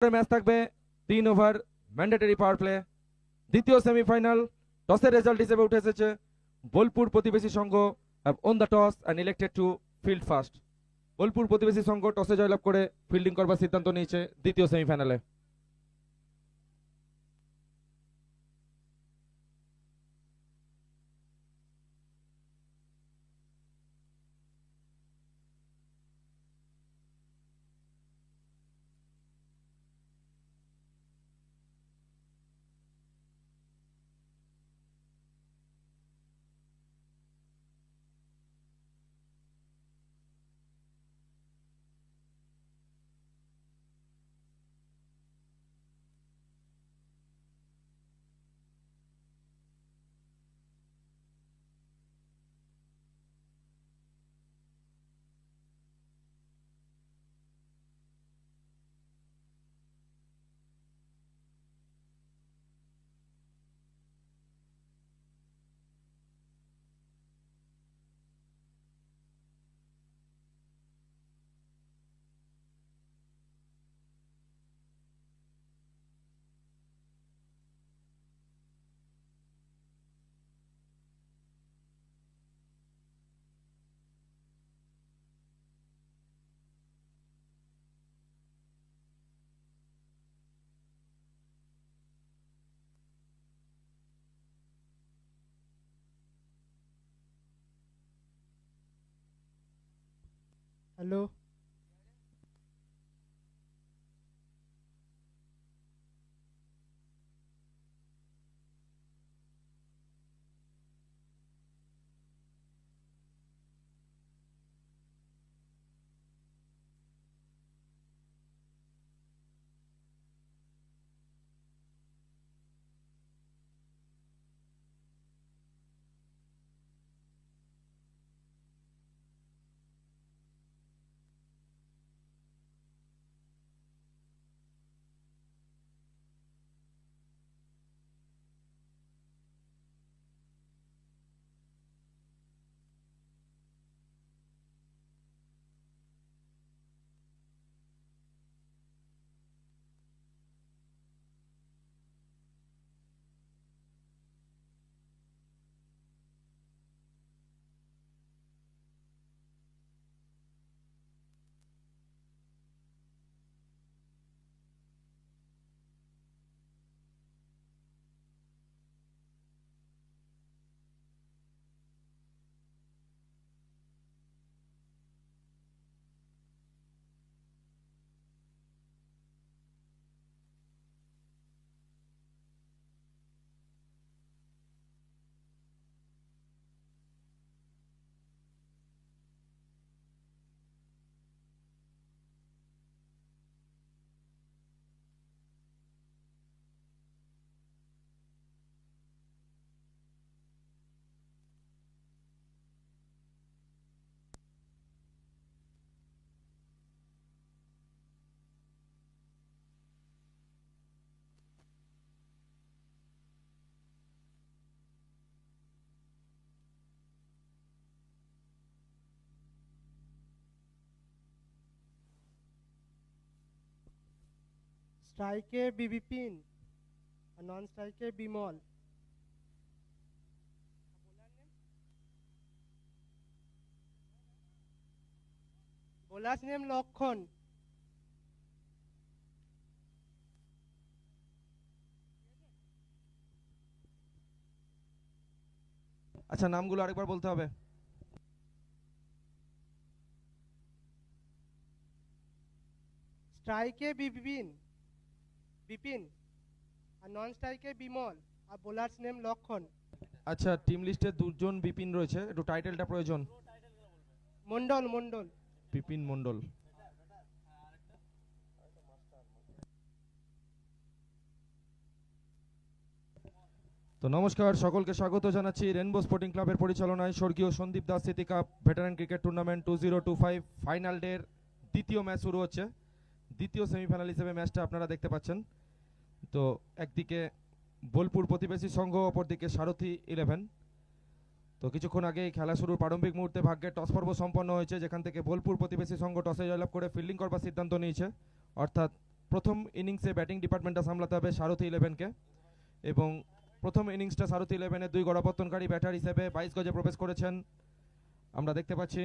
Match থাকবে 3 over mandatory power play. দ্বিতীয় semifinal টসের রেজাল্ট হিসেবে উঠে এসেছে Bolpur Protibeshi Sangha on the toss and elected to field first. Bolpur Protibeshi Sangha টসে জয়লাভ করে ফিল্ডিং করবার সিদ্ধান্ত নিয়েছে দ্বিতীয় সেমিফাইনালে। হ্যালো, স্ট্রাইকে বিপিন আর নন স্ট্রাইকে বিমল। বোলার নেম লক্ষণ। আচ্ছা, নামগুলো আরেকবার বলতে হবে। স্ট্রাইকে বিপিন বিপিন আর নন স্ট্রাইকে বিমল আর বোলার নেম লক্ষণ। আচ্ছা, টিম লিস্টে দুজন বিপিন রয়েছে, একটু টাইটেলটা প্রয়োজন। মন্ডল মন্ডল। বিপিন মন্ডল। তো নমস্কার, সকলকে স্বাগত জানাচ্ছি রেনবো স্পোর্টিং ক্লাবের পরিচালনায় স্বর্গীয় সন্দীপ দাস স্মৃতি cup veteran cricket tournament 2025 final ডের দ্বিতীয় ম্যাচ শুরু হচ্ছে। দ্বিতীয় সেমিফাইনাল হিসেবে ম্যাচটা আপনারা দেখতে পাচ্ছেন। তো একদিকে বোলপুর প্রতিবেশী সংঘ, অপরদিকে সারথী 11। তো কিছুক্ষণ আগেই খেলা শুরুর প্রারম্ভিক মুহূর্তে ভাগ্যের টস পর্ব সম্পন্ন হয়েছে, যেখান থেকে বোলপুর প্রতিবেশী সংঘ টসে জয়লাভ করে ফিল্ডিং করবার সিদ্ধান্ত নিয়েছে। অর্থাৎ প্রথম ইনিংসে ব্যাটিং ডিপার্টমেন্টটা সামলাতে হবে সারথি 11কে, এবং প্রথম ইনিংসটা সারথি 11-এর 2 গড়াপত্তনকারী ব্যাটার হিসেবে 22 গজে প্রবেশ করেছেন আমরা দেখতে পাচ্ছি।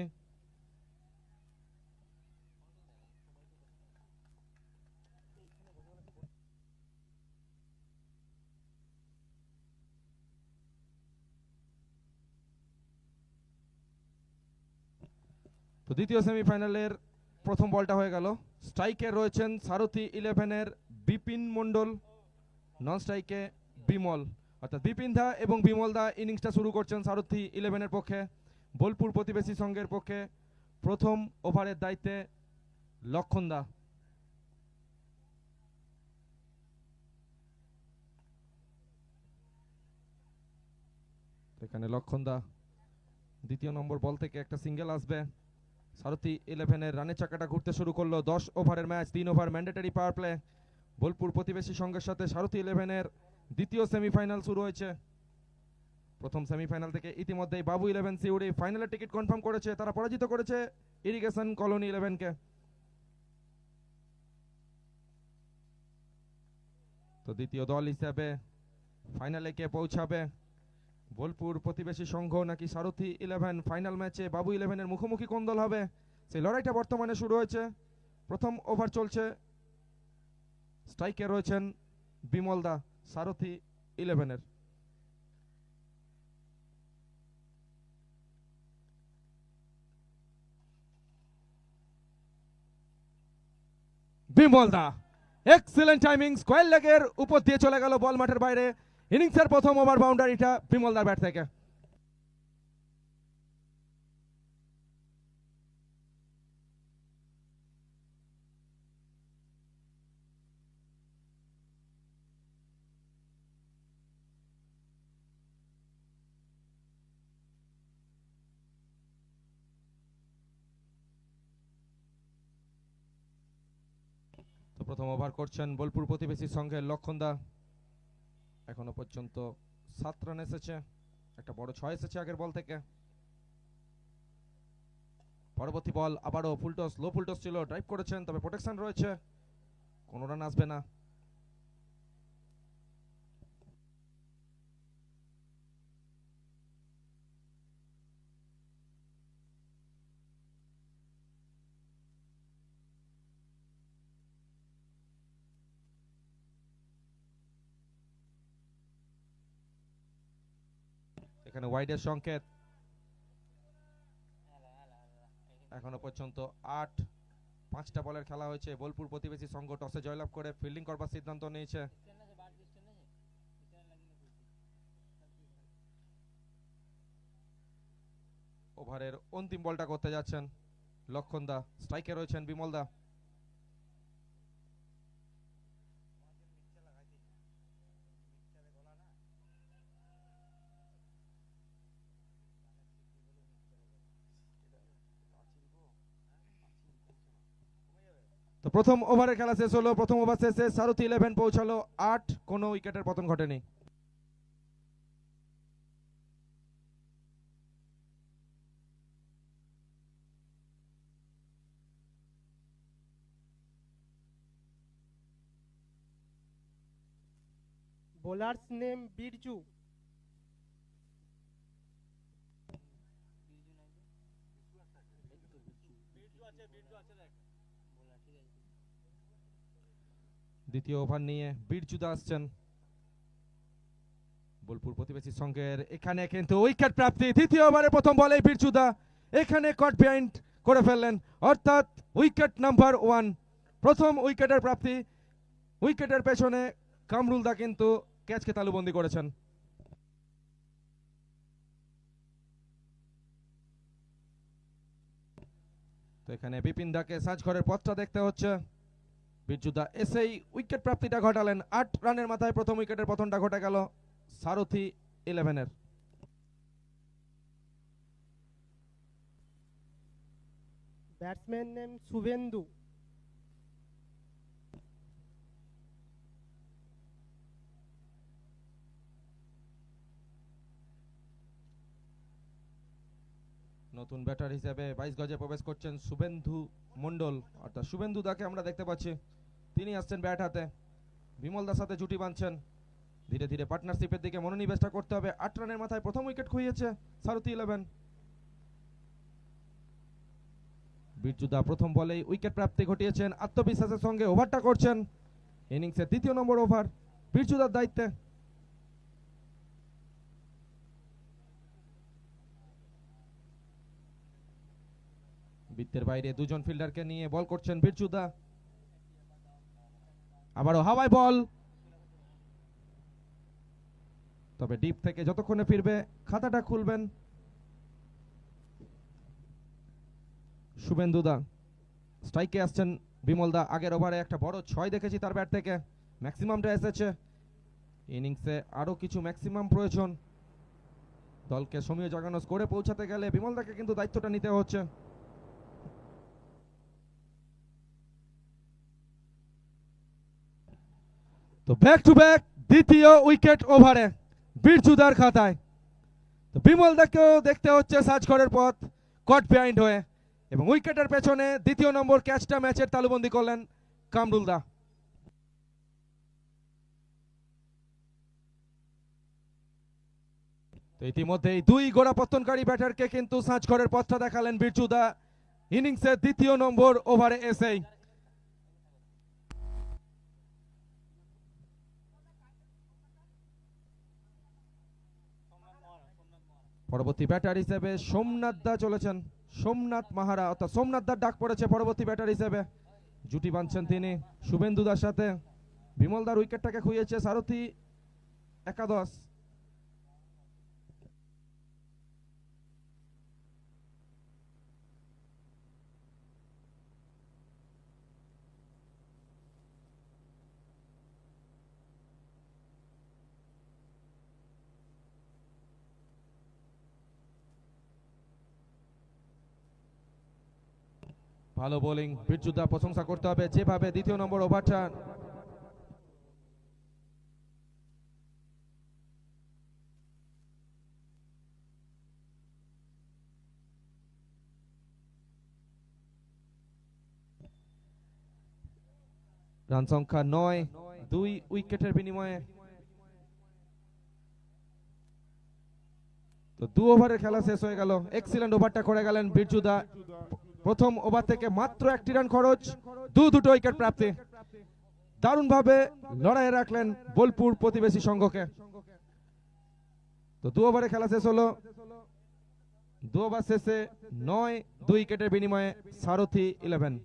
তো দ্বিতীয় সেমিফাইনালের প্রথম বলটা হয়ে গেল। স্ট্রাইকে রয়েছেন সারথি 11-এর বিপিন মণ্ডল, নন স্ট্রাইকে বিমল, অর্থাৎ বিপিন দা এবং বিমল দা ইনিংসটা শুরু করছেন সারথি 11-এর পক্ষে। বোলপুর প্রতিবেশী সংঘের পক্ষে প্রথম ওভারের দায়িত্বে লক্ষণ দা। এখানে লক্ষণ দা দ্বিতীয় নম্বর বল থেকে একটা সিঙ্গেল আসবে। সারথি 11-এর রানের চাকাটা ঘুরতে শুরু করলো। 10 ওভারের match, 3 over mandatory power play. Bolpur প্রতিবেশী সংঘের সাথে সারথি 11-এর দ্বিতীয় সেমিফাইনাল শুরু হয়েছে। প্রথম সেমিফাইনাল থেকে ইতিমধ্যেই বাবু 11 সিউড়ি ফাইনালের টিকিট কনফার্ম করেছে। তারা পরাজিত করেছে ইরিগেশন কলোনি 11কে। তো দ্বিতীয় দল হিসেবে ফাইনালে কে পৌঁছাবে, বোলপুর প্রতিবেশী সংঘ নাকি সারথি 11? ফাইনাল ম্যাচে বাবু 11-এর মুখোমুখি কোন দল হবে, সেই লড়াইটা বর্তমানে শুরু হয়েছে। প্রথম ওভার চলছে, স্ট্রাইকে রয়েছেন বিমল দা সারথি 11-এর। বিমল দা এক্সিলেন্ট টাইমিং, স্কোয়ার লেগের উপর দিয়ে চলে গেল বল মাঠের বাইরে। ইনিংসের প্রথম ওভার বাউন্ডারিটা বিমল দার ব্যাট থেকে। তো প্রথম ওভার করছেন বোলপুর প্রতিবেশী সংঘের লক্ষণ দা। এখনো পর্যন্ত 7 রান এসেছে, একটা বড় 6 এসেছে আগের বল থেকে। পরবর্তী বল আবারও ফুলটস, লো ফুলটস ছিল, ড্রাইভ করেছেন, তবে প্রোটেকশন রয়েছে, কোনো রান আসবে না। এখানে ওয়াইডের সংকেত। এখনো পর্যন্ত 5টা বলের খেলা হয়েছে। বোলপুর প্রতিবেশী সংঘ টসে জয়লাভ করে ফিল্ডিং করবার সিদ্ধান্ত নিয়েছে। ওভারের অন্তিম বলটা করতে যাচ্ছেন লক্ষণ দা, স্ট্রাইকে রয়েছেন বিমল দা। তো প্রথম ওভারের খেলা শেষ হলো। প্রথম ওভার শেষে সারথি 11 পৌঁছালো 8, কোনো উইকেটের পতন ঘটেনি। Bowlers name Birju. দ্বিতীয় ওভার নিয়ে বীরজুদা আসছেন বোলপুর প্রতিবেশী সংঘের। এখানে কিন্তু উইকেট প্রাপ্তি। দ্বিতীয় ওভারে প্রথম বলে বীরজুদা এখানে কট বিহাইন্ড করে ফেললেন, অর্থাৎ উইকেট নাম্বার 1, প্রথম উইকেটের প্রাপ্তি। উইকেটের পেছনে কামরুল দা কিন্তু ক্যাচকে তালুবন্দি করেছেন। তো এখানে বিপিন দাকে সাজঘরের পথটা দেখতে হচ্ছে। বীরজুদা এসেই উইকেট প্রাপ্তিটা ঘটালেন। 8 রানের মাথায় প্রথম উইকেটের পতনটা ঘটে গেল সারথি 11-এর। Batsman name Suvendu. নতুন ব্যাটার হিসেবে 22 গজে প্রবেশ করছেন শুভেন্দু মণ্ডল, অর্থাৎ শুভেন্দু দাকে আমরা দেখতে পাচ্ছি তিনি আসছেন ব্যাট হাতে, বিমল দার সাথে জুটি বাঁধছেন। ধীরে ধীরে পার্টনারশিপের দিকে মনোনিবেশটা করতে হবে। 8 রানের মাথায় প্রথম উইকেট খুইয়েছে সারথি 11। বীরচুদা প্রথম বলেই উইকেট প্রাপ্তি ঘটিয়েছেন, আত্মবিশ্বাসের সঙ্গে ওভারটা করছেন। ইনিংসের দ্বিতীয় নম্বর ওভার বীরচুদার দায়িত্বে। বৃত্তের বাইরে দুজন ফিল্ডারকে নিয়ে বল করছেন বীরচুদা। আবারও হাওয়ায় বল, তবে ডিপ থেকে যতক্ষণে ফিরবে খাতাটা খুলবেন শুভেন্দুদা। স্ট্রাইকে আসছেন বিমলদা। আগের ওভারে একটা বড় 6 দেখেছি তার ব্যাট থেকে, ম্যাক্সিমামটা এসেছে। ইনিংসে আরো কিছু ম্যাক্সিমাম প্রয়োজন। দলকে সমীহ জাগানো স্কোরে পৌঁছাতে গেলে বিমলদাকে কিন্তু দায়িত্বটা নিতে হচ্ছে। তো ব্যাক টু ব্যাক দ্বিতীয় উইকেট ওভারে বীরচুদার খাতায়। তো বিমলদাকেও দেখতে হচ্ছে সাজঘরের পথ কট বিহাইন্ড হয়ে, এবং উইকেটের পেছনে দ্বিতীয় নম্বর ক্যাচটা ম্যাচের তালুবন্দি করলেন কামরুলদা। তো ইতিমধ্যেই দুই গোড়াপত্তনকারী ব্যাটারকে কিন্তু সাজঘরের পথটা দেখালেন বীরচুদা ইনিংসের দ্বিতীয় নম্বর ওভারে এসেই। পরবর্তী ব্যাটার হিসেবে সোমনাথ দা চলেছেন, সোমনাথ মাহারা, অর্থাৎ সোমনাথ দার ডাক পড়েছে পরবর্তী ব্যাটার হিসেবে। জুটি বাঁধছেন তিনি শুভেন্দুদার সাথে। বিমলদার উইকেটটাকে খুইয়েছে সারথি একাদশ। ভালো বোলিং, বীরচুদা প্রশংসা করতে হবে যেভাবে দ্বিতীয় নম্বর ওভারটা রান সংখ্যা 9, 2 উইকেটের বিনিময়ে। তো 2 ওভারের খেলা শেষ হয়ে গেল। এক্সিলেন্ট ওভারটা করে গেলেন বীরচুদা। প্রথম ওভার থেকে মাত্র 1টি রান খরচ, দুটো উইকেট প্রাপ্তি। দারুণভাবে লড়াইয়ে রাখলেন বোলপুর প্রতিবেশী সংঘকে। তো 2 ওভারে খেলা শেষ হলো। 2 ওভার শেষে 9, 2 উইকেটের বিনিময়ে সারথি 11।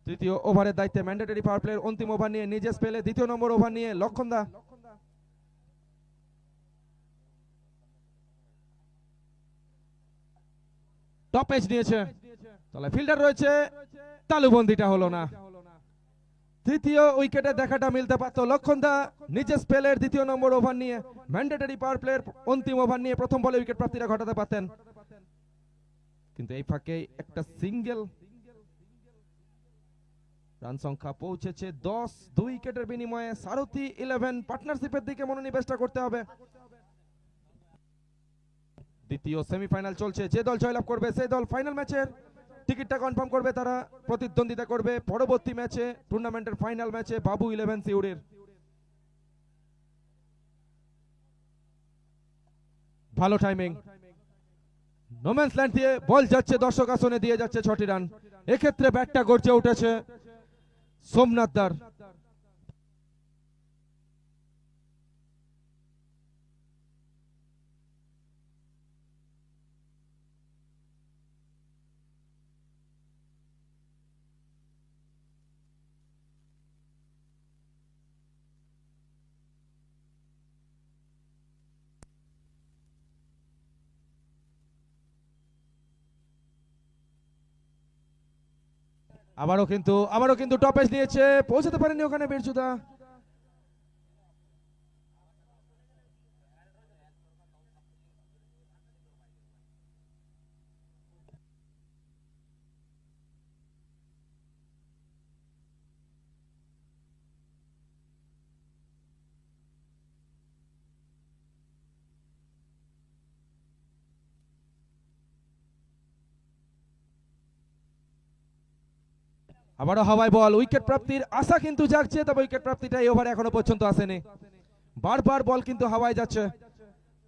তৃতীয় ওভারের দায়িত্বে ম্যান্ডেটরি পাওয়ার প্লের অন্তিম ওভার নিয়ে নিজে স্পেলে দ্বিতীয় নম্বর ওভার নিয়ে লক্ষণ দা। টপ এজ নিয়েছে, তাহলে ফিল্ডার রয়েছে, তালুবন্দিটা হলো না। তৃতীয় উইকেটে দেখাটা মিলতে পারত। লক্ষণ দা নিজে স্পেলের দ্বিতীয় নম্বর ওভার নিয়ে ম্যান্ডেটরি পাওয়ার প্লের অন্তিম ওভার নিয়ে প্রথম বলে উইকেট প্রাপ্তিটা ঘটাতে পারতেন, কিন্তু এই ফাঁকে একটা সিঙ্গেল। রান সংখ্যা পৌঁছেছে 10, 2 উইকেটের বিনিময়ে সারথি 11। পার্টনারশিপের দিকে মনোনিবেশটা করতে হবে। দ্বিতীয় সেমিফাইনাল চলছে, যে দল জয়লাভ করবে সেই দল ফাইনাল ম্যাচের টিকিটটা কনফার্ম করবে। তারা প্রতিদ্বন্দ্বিতা করবে পরবর্তী ম্যাচে, টুর্নামেন্টের ফাইনাল ম্যাচে বাবু 11 সিউড়ির। ভালো টাইমিং, নোম্যান্স ল্যান্ড দিয়ে বল যাচ্ছে দর্শক আসনে, দিয়ে যাচ্ছে 6টি রান। এক্ষেত্রে ব্যাটটা গর্জে উঠেছে সোমনাথ দার। আবারও কিন্তু টপেজ নিয়েছে, পৌঁছাতে পারেনি ওখানে বীরচুদা। আবারও হাওয়ায় বল, উইকেট প্রাপ্তির আশা কিন্তু জাগছে, তবে উইকেট প্রাপ্তিটা এই ওভারে এখনো পর্যন্ত আসেনি। বারবার বল কিন্তু হাওয়ায় যাচ্ছে,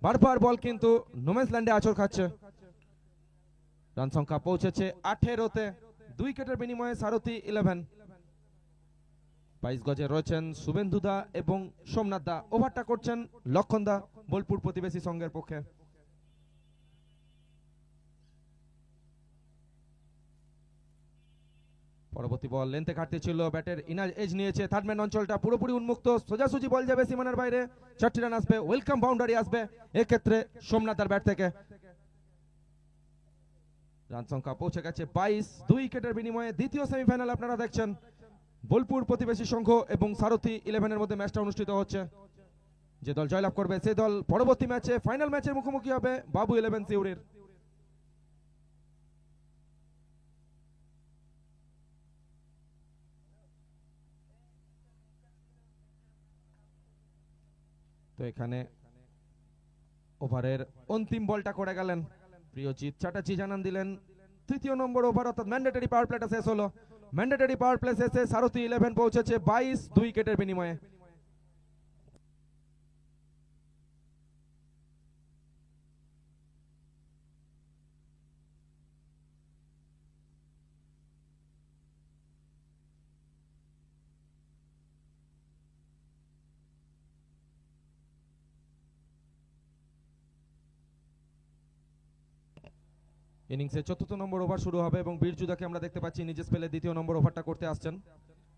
বারবার বল কিন্তু নোম্যান্স ল্যান্ডে আছর খাচ্ছে। রান সংখ্যা পৌঁছেছে 18-তে, 2 উইকেটের বিনিময়ে সারথী 11। 22 গজে রয়েছেন শুভেন্দু দা এবং সোমনাথ দা, ওভারটা করছেন লক্ষণ দা বোলপুর প্রতিবেশী সংঘের পক্ষে। পরবর্তী বল লেন্থে ঘাটতি ছিল, ব্যাটের ইনার এজ নিয়েছে, থার্ডম্যান অঞ্চলটা পুরোপুরি উন্মুক্ত, সোজাসুজি বল যাবে সীমানার বাইরে, 4টি রান আসবে, ওয়েলকাম বাউন্ডারি আসবে এক্ষেত্রে সোমনাথের ব্যাট থেকে। রান সংখ্যা পৌঁছে গেছে 22, 2 উইকেটের বিনিময়ে দ্বিতীয় সেমিফাইনাল আপনারা দেখছেন। বোলপুর প্রতিবেশী সংঘ এবং সারথী 11-এর মধ্যে ম্যাচটা অনুষ্ঠিত হচ্ছে। যে দল জয়লাভ করবে সেই দল পরবর্তী ম্যাচে ফাইনাল ম্যাচের মুখোমুখি হবে বাবু 11 সিউড়ির। তো এখানে ওভারের অন্তিম বলটা করে গেলেন প্রিয়জিৎ চ্যাটার্জি, জানান দিলেন তৃতীয় নম্বর ওভার অর্থাৎ ম্যান্ডেটরি পাওয়ার প্লেটা শেষ হলো। ম্যান্ডেটরি পাওয়ার প্লে শেষে সারথী 11 পৌঁছেছে 22, 2 উইকেটের বিনিময়ে। ইনিংসের 4র্থ নম্বর ওভার শুরু হবে এবং বীরজুদাকে আমরা দেখতে পাচ্ছি নিজে স্পেলে দ্বিতীয় নম্বর ওভারটা করতে আসছেন।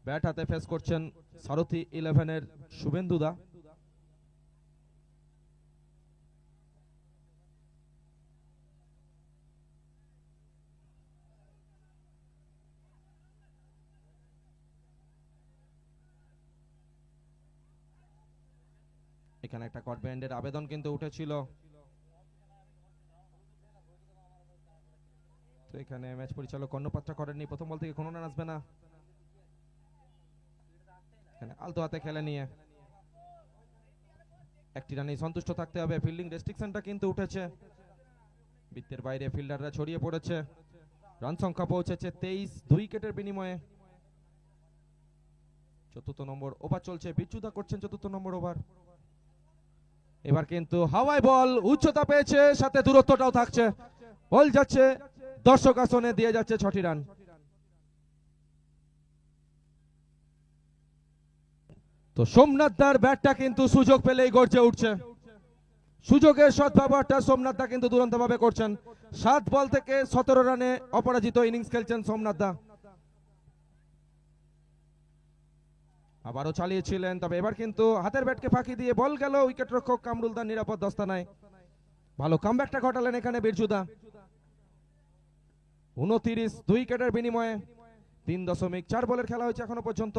ব্যাট হাতে ফেস করছেন সারথী 11-এর শুভেন্দু দা। এখানে একটা কট ব্যান্ডের আবেদন কিন্তু উঠেছিল, তো এখানে ম্যাচ পরিচালক কর্ণপাত্রা করেননি, প্রথম বল থেকে কোনো রান আসবে না। এখানে আলতো হাতে খেলে নিয়ে 1টি রানেই সন্তুষ্ট থাকতে হবে। ফিল্ডিং রেস্ট্রিকশনটা কিন্তু উঠেছে, বৃত্তের বাইরে ফিল্ডাররা ছড়িয়ে পড়েছে। রান সংখ্যা পৌঁছেছে 23, 2 উইকেটের বিনিময়ে। 4র্থ নম্বর ওভার চলছে, বিচ্যুদা করছেন 4র্থ নম্বর ওভার। এবার কিন্তু হাওয়ায় বল, উচ্চতা পেয়েছে, সাথে দূরত্বটাও থাকছে, বল যাচ্ছে দর্শক আসনে, দিয়ে যাচ্ছে 6টি রান। তো সোমনাথ দার ব্যাটটা কিন্তু সুযোগ পেলেই গর্জে উঠছে, সুযোগের সদ্ব্যবহারটা সোমনাথ দা কিন্তু দুরন্ত ভাবে করছেন। 7 বল থেকে 17 রানে অপরাজিত ইনিংস খেলছেন সোমনাথ দা। আবারও চালিয়েছিলেন, তবে এবার কিন্তু হাতের ব্যাটকে ফাঁকি দিয়ে বল গেল উইকেট রক্ষক কামরুল দার নিরাপদ দস্তানায়। ভালো কামব্যাকটা ঘটালেন এখানে বীরজুদা। 29, 2 উইকেটের বিনিময়ে 3.4 বলের খেলা হয়েছে এখনো পর্যন্ত।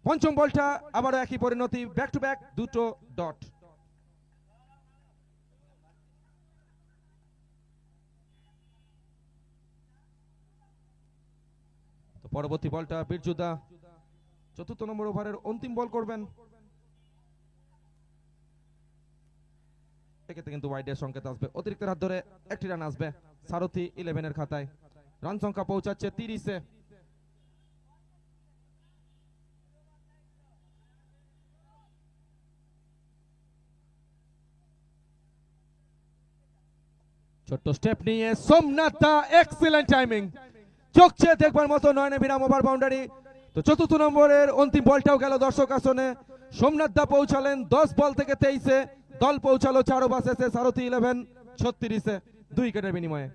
পঞ্চম বলটা আবারও একই পরিণতি, ব্যাক টু ব্যাক দুটো ডট। তো পরবর্তী বলটা বীরজুদা 4র্থ নম্বর ওভারের অন্তিম বল করবেন। এক্ষেত্রে কিন্তু ওয়াইডের সংকেত আসবে, অতিরিক্তের হাত ধরে 1টি রান আসবে সারথী 11-এর খাতায়। রান সংখ্যা পৌঁছাচ্ছে 30-এ। ছোট্ট স্টেপ নিয়ে সোমনাথ দা, এক্সিলেন্ট টাইমিং, চোখছে দেখবার মতো নয়নে বিরাম ওভার বাউন্ডারি। তো 4র্থ নম্বরের অন্তিম বলটাও গেল দর্শক আসনে। সোমনাথ দা পৌঁছালেন 10 বল থেকে 23-এ, দল পৌঁছালো 4 ওভার শেষে সারথী 11 36-এ, 2 উইকেটের বিনিময়ে।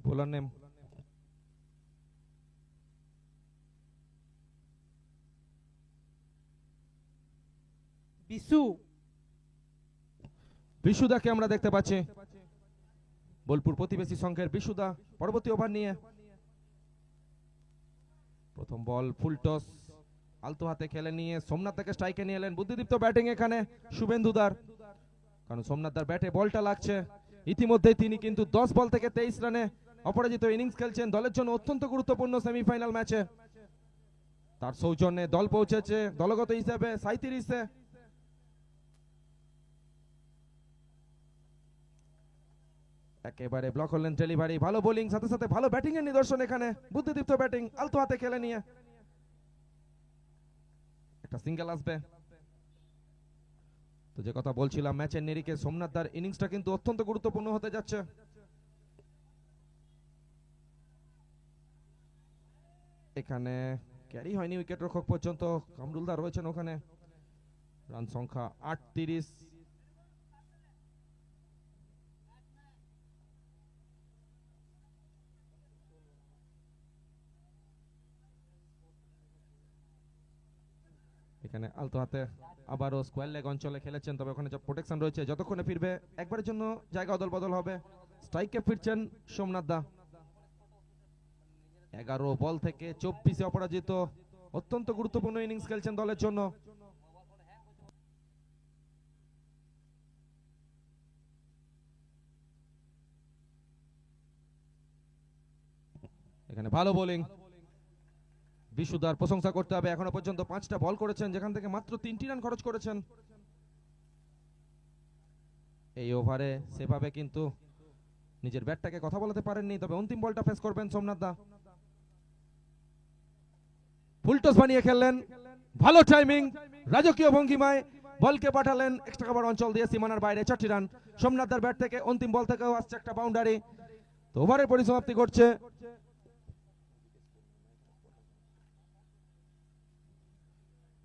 বোলার নেম বিশু, বিশুদাকে আমরা দেখতে পাচ্ছি, বোলপুর প্রতিবেশী সংঘের বিশুদা পরবর্তী ওভার নিয়ে। প্রথম বল ফুল টস, আলতো হাতে খেলে নিয়ে সোমনাথ তাকে স্ট্রাইকে নিয়ে এলেন। বুদ্ধিদীপ্ত ব্যাটিং এখানে শুভেন্দুদার, কারণ সোমনাথ দার ব্যাটে বলটা লাগছে। ইতিমধ্যে তিনি কিন্তু 10 বল থেকে 23 রানে অপরাজিত ইনিংস খেলছেন, দলের জন্য অত্যন্ত গুরুত্বপূর্ণ সেমিফাইনাল ম্যাচে। তার সৌজন্যে দল পৌঁছেছে দলগত হিসাবে 37-এ। একেবারে ব্লক হলেন ডেলিভারি, ভালো বোলিং সাথে সাথে ভালো ব্যাটিং এর নিদর্শন এখানে, বুদ্ধিদীপ্ত ব্যাটিং, আলতো হাতে খেলে নিয়ে একটা সিঙ্গেল আসবে। তো যে কথা বলছিলাম, ম্যাচের নিরিখে সোমনাথ দার ইনিংসটা কিন্তু অত্যন্ত গুরুত্বপূর্ণ হতে যাচ্ছে। এখানে ক্যারি হয়নি উইকেট রক্ষক পর্যন্ত, কামরুল দা রয়েছেন ওখানে। রান সংখ্যা 38। এখানে আলতো হাতে আবারও স্কোয়ার লেগ অঞ্চলে খেলেছেন, তবে ওখানে যে প্রোটেকশন রয়েছে যতক্ষণে ফিরবে একবারের জন্য জায়গা অদল বদল হবে। স্ট্রাইকে ফিরছেন সোমনাথ দা। 11 বল থেকে 24-এ অপরাজিত, অত্যন্ত গুরুত্বপূর্ণ ইনিংস খেলছেন দলের জন্য। এখানে ভালো বোলিং, বিশুদার প্রশংসা করতে হবে। এখনো পর্যন্ত 5টা বল করেছেন, যেখান থেকে মাত্র 3টি রান খরচ করেছেন। এই ওভারে সেভাবে কিন্তু নিজের ব্যাটটাকে কথা বলাতে পারেননি, তবে অন্তিম বলটা ফেস করবেন সোমনাথ দা। ফুলটস বানিয়ে খেললেন, ভালো টাইমিং, রাজকীয় ভঙ্গিমায় বলকে পাঠালেন এক্সট্রা কভার অঞ্চল দিয়ে সীমানার বাইরে। 4টি রান সোমনাথ দার ব্যাট থেকে, অন্তিম বল থেকেও আসছে একটা বাউন্ডারি। তো ওভারের পরিসমাপ্তি ঘটছে।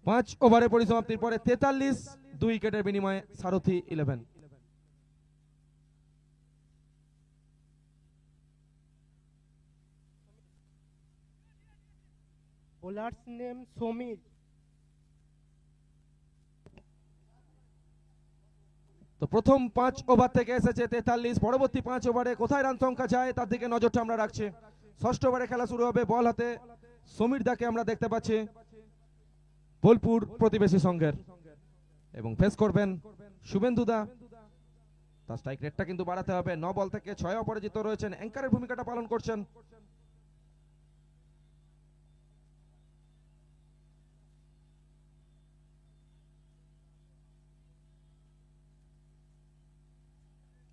5 ওভারে পরিসমাপ্তির পরে 43, 2 উইকেটের বিনিময়ে সারথি 11। Bowlers name Samir. তো প্রথম 5 ওভার থেকে এসেছে 43, পরবর্তী 5 ওভারে কোথায় রান সংখ্যা যায় তার দিকে নজরটা আমরা রাখছি। 6ষ্ঠ ওভারে খেলা শুরু হবে, বল হাতে সমীর দাকে আমরা দেখতে পাচ্ছি বোলপুর প্রতিবেশী সংঘের, এবং ফেস করবেন শুভেন্দু দা। তার স্ট্রাইক রেটটা কিন্তু বাড়াতে হবে। 9 বল থেকে 6 অপরাজিত রয়েছেন, অ্যাঙ্কারের ভূমিকাটা পালন করছেন।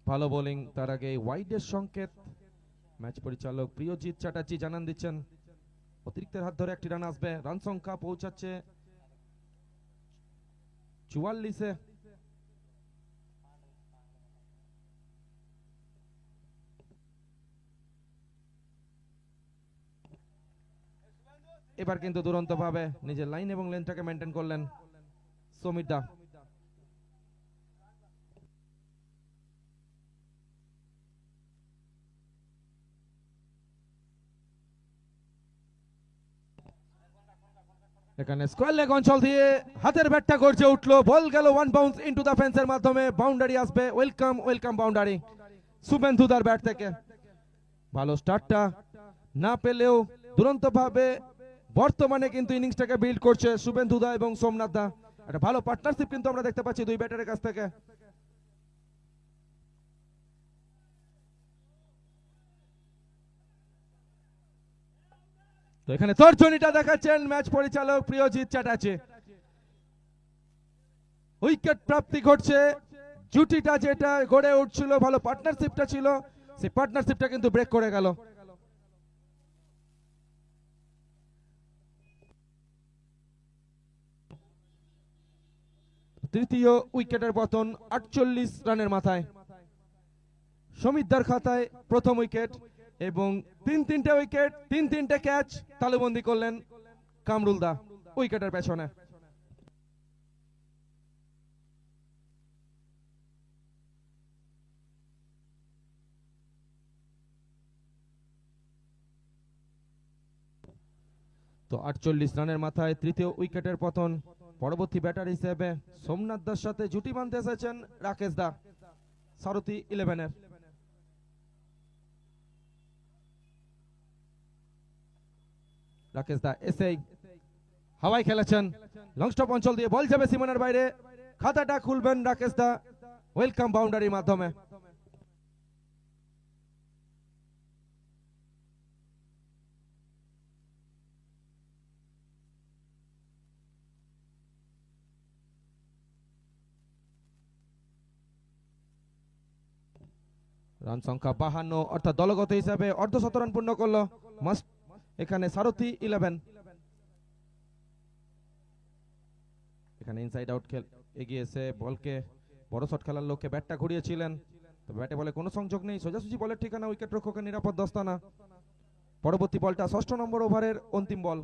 ভালো বোলিং, তার আগে ওয়াইডের সংকেত ম্যাচ পরিচালক প্রিয়জিৎ চ্যাটার্জি জানান দিচ্ছেন। অতিরিক্তের হাত ধরে একটি রান আসবে। রান সংখ্যা পৌঁছাচ্ছে 44-এ। এবার কিন্তু দুরন্ত ভাবে নিজের লাইন এবং লেন্থটাকে মেনটেন করলেন সমীর দা। এখানে স্কোয়ার লেগ অঞ্চল দিয়ে হাতের ব্যাটটা গর্জে উঠলো, বল গেল 1 বাউন্স ইনটু দা ফেন্সের মাধ্যমে। বাউন্ডারি আসবে, ওয়েলকাম ওয়েলকাম বাউন্ডারি শুভেন্দু দার ব্যাট থেকে। ভালো স্টার্টটা না পেলেও দুরন্ত ভাবে বর্তমানে কিন্তু ইনিংসটাকে বিল্ড করছে শুভেন্দু দা এবং সোমনাথ দা। একটা ভালো পার্টনারশিপ কিন্তু আমরা দেখতে পাচ্ছি দুই ব্যাটারের কাছ থেকে। তো এখানে তর্জনীটা দেখাচ্ছেন ম্যাচ পরিচালক প্রিয়জিৎ চ্যাটার্জি। উইকেট প্রাপ্তি ঘটছে, জুটিটা যেটা গড়ে উঠছিল, ভালো পার্টনারশিপটা ছিল, সেই পার্টনারশিপটা কিন্তু ব্রেক করে গেল। তৃতীয় উইকেটের পতন 48 রানের মাথায়। সমীরদার খাতায় প্রথম উইকেট, এবং 3-3টে উইকেট, 3-3টে ক্যাচ তালুবন্দি করলেন কামরুল দা উইকেটের পেছনে। তো 48 রানের মাথায় তৃতীয় উইকেটের পতন। পরবর্তী ব্যাটার হিসেবে সোমনাথ দার সাথে জুটি বাঁধতে এসেছেন রাকেশ দা, সারথি 11-এর। রাকেশ দা এসেই হাওয়ায় খেলেছেন, লং স্টপ অঞ্চল দিয়ে বল যাবে সীমানার বাইরে, খাতাটা খুলবেন রাকেশ দা ওয়েলকাম বাউন্ডারির মাধ্যমে। রান সংখ্যা 52, অর্থাৎ দলগত হিসাবে অর্ধশতরান পূর্ণ করলো মাস্ট এখানে সারথি 11। এখানে ইনসাইড আউট খেল এগিয়ে এসে বলকে বড় শট খেলার লক্ষ্যে ব্যাটটা ঘুরিয়েছিলেন, তবে ব্যাটে বলে কোনো সংযোগ নেই, সোজাসুজি বলের ঠিকানা, উইকেট রক্ষকের নিরাপদ দস্তানা। পরবর্তী বলটা 6 নম্বর ওভারের অন্তিম বল।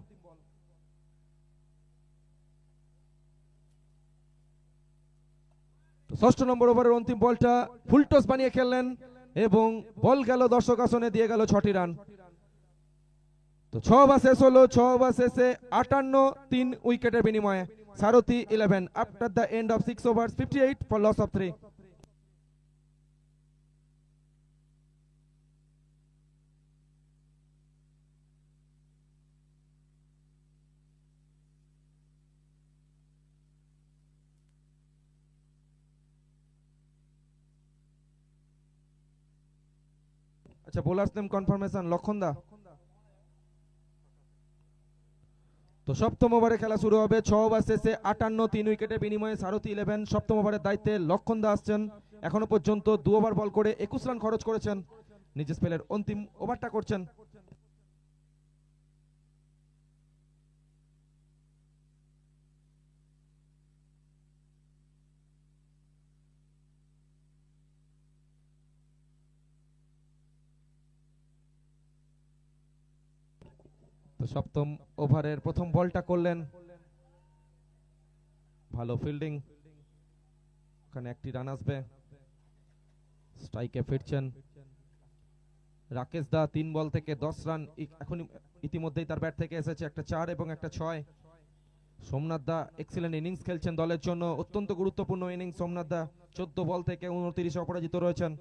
তো 6 নম্বর ওভারের অন্তিম বলটা ফুল টস বানিয়ে খেললেন এবং বল গেল দর্শক আসনে, দিয়ে গেল 6টি রান। তো 6 ওভার শেষ হলো, 6 ওভার শেষে 58 উইকেটের বিনিময়ে Sarathi 11 after the end of 6 overs 58 for loss of 3। আচ্ছা, বোলার্স নেম কনফার্মেশন লক্ষণ দা। তো সপ্তম ওভারে খেলা শুরু হবে, 6 ওভার শেষে 58 উইকেটের বিনিময়ে সারথি 11। সপ্তম ওভারের দায়িত্বে লক্ষণ দা আসছেন, এখনো পর্যন্ত 2 ওভার বল করে 21 রান খরচ করেছেন, নিজের স্পেলের অন্তিম ওভারটা করছেন। তো সপ্তম ওভারের প্রথম বলটা করলেন, ভালো ফিল্ডিং, ওখানে একটি রান আসবে, স্ট্রাইকে ফিরছেন রাকেশ দা। 3 বল থেকে 10 রান এখন ইতিমধ্যেই তার ব্যাট থেকে এসেছে, একটা 4 এবং একটা 6। সোমনাথ দা এক্সিলেন্ট ইনিংস খেলছেন দলের জন্য, অত্যন্ত গুরুত্বপূর্ণ ইনিংস সোমনাথ দা, 14 বল থেকে 29 অপরাজিত রয়েছেন।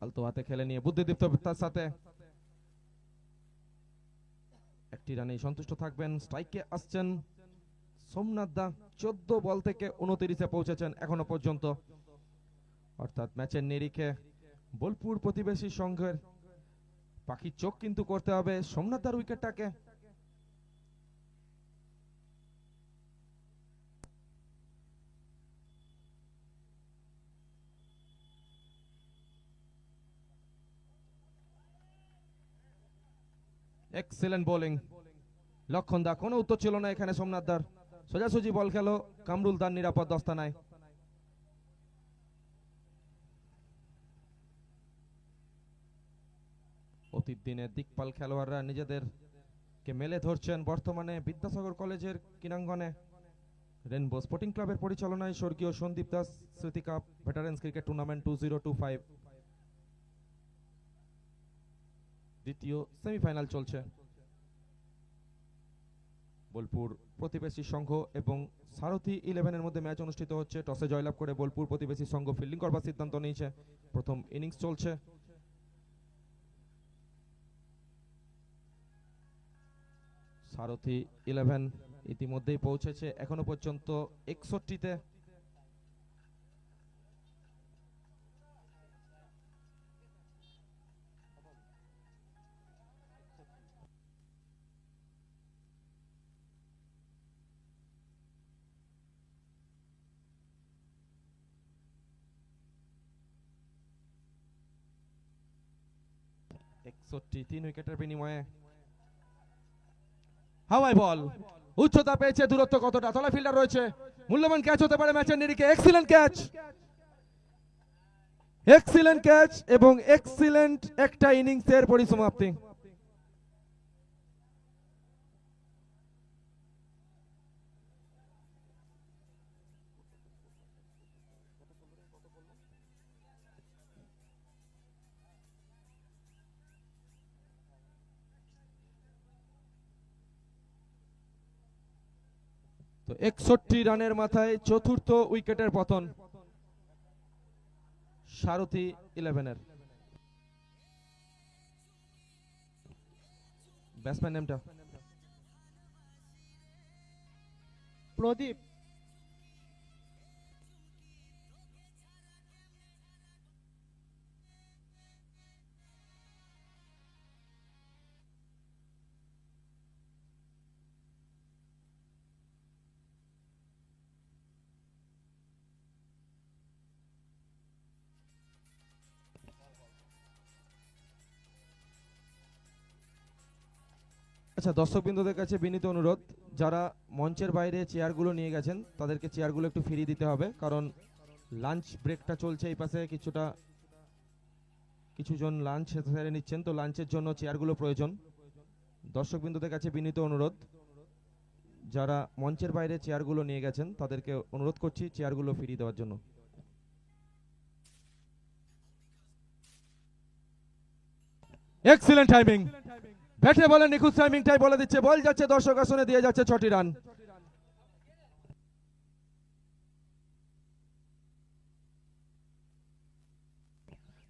আলতো হাতে খেলে নিয়ে বুদ্ধিদীপ্ততার সাথে একটি রানেই সন্তুষ্ট থাকবেন। স্ট্রাইকে আসছেন সোমনাথ দা, 14 বল থেকে 29-এ পৌঁছেছেন এখনো পর্যন্ত, অর্থাৎ ম্যাচের নিরিখে বোলপুর প্রতিবেশী সংঘের পাখির চোখ কিন্তু করতে হবে সোমনাথ দার উইকেটটাকে। এক্সেলেন্ট বোলিং লক্ষণ দা, কোনো উত্তর ছিল না এখানে সোমনাথ দার, সোজাসুজি বল খেলো কামরুল দার নিরাপদ দস্তানায়। অতীত দিনের দিকপাল খেলোয়াড়রা নিজেদেরকে মেলে ধরছেন বর্তমানে বিদ্যাসাগর কলেজের ক্রীড়াঙ্গনে। রেনবো স্পোর্টিং ক্লাবের পরিচালনায় স্বর্গীয় সন্দীপ দাস স্মৃতি কাপ ভেটারেন্স ক্রিকেট টুর্নামেন্ট 2025 দ্বিতীয় সেমিফাইনাল চলছে। বোলপুর প্রতিবেশী সংঘ এবং সারথি 11-এর মধ্যে ম্যাচ অনুষ্ঠিত হচ্ছে। টসে জয়লাভ করে বোলপুর প্রতিবেশী সংঘ ফিল্ডিং করবার সিদ্ধান্ত নিয়েছে। প্রথম ইনিংস চলছে। সারথি 11 ইতিমধ্যেই পৌঁছেছে এখনো পর্যন্ত 61-তে। তিন উইকেটের বিনিময়ে হাওয়াই বল, উচ্চতা পেয়েছে, দূরত্ব কতটা, তলা ফিল্ডার রয়েছে, মূল্যবান ক্যাচ হতে পারে ম্যাচের নিরিখে। এক্সিলেন্ট ক্যাচ, এক্সিলেন্ট ক্যাচ এবং এক্সিলেন্ট একটা ইনিংসের পরিসমাপ্তি। তো 61 রানের মাথায় চতুর্থ উইকেটের পতন সারথি 11-এর। ব্যাটসম্যান নেমটা প্রদীপ। আচ্ছা, দর্শকবৃন্দদের কাছে বিনীত অনুরোধ, যারা মঞ্চের বাইরে চেয়ারগুলো নিয়ে গেছেন তাদেরকে চেয়ারগুলো একটু ফিরিয়ে দিতে হবে, কারণ লাঞ্চ ব্রেকটা চলছে এই পাশে, কিছুজন লাঞ্চ সেরে নিচ্ছেন, তো লাঞ্চের জন্য চেয়ারগুলো প্রয়োজন। দর্শকবৃন্দদের কাছে বিনীত অনুরোধ, যারা মঞ্চের বাইরে চেয়ারগুলো নিয়ে গেছেন তাদেরকে অনুরোধ করছি চেয়ারগুলো ফিরিয়ে দেওয়ার জন্য। এক্সিলেন্ট টাইমিং, ব্যাটে বলে নিখুঁত টাইমিংটাই বলে দিচ্ছে, বল যাচ্ছে দর্শক আসনে, দিয়ে যাচ্ছে 6টি রান।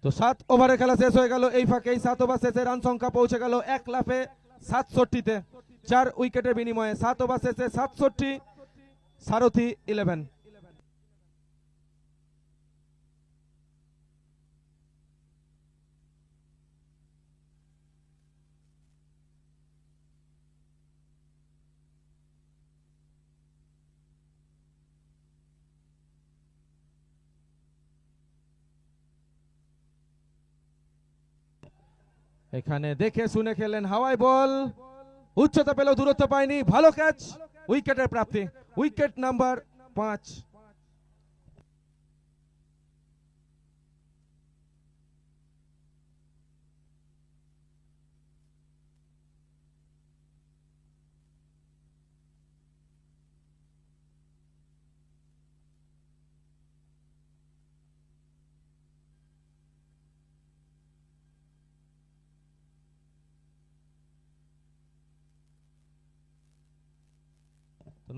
তো 7 ওভারের খেলা শেষ হয়ে গেল, এই ফাঁকে 7 ওভার শেষে রান সংখ্যা পৌঁছে গেল 1 লাফে 67তে, 4 উইকেটের বিনিময়ে 7 ওভার শেষে 67, সারথি 11। এখানে দেখে শুনে খেলেন, হাওয়াই বল, উচ্চতা পেলেও দূরত্ব পায়নি, ভালো ক্যাচ, উইকেটের প্রাপ্তি, উইকেট নাম্বার 5।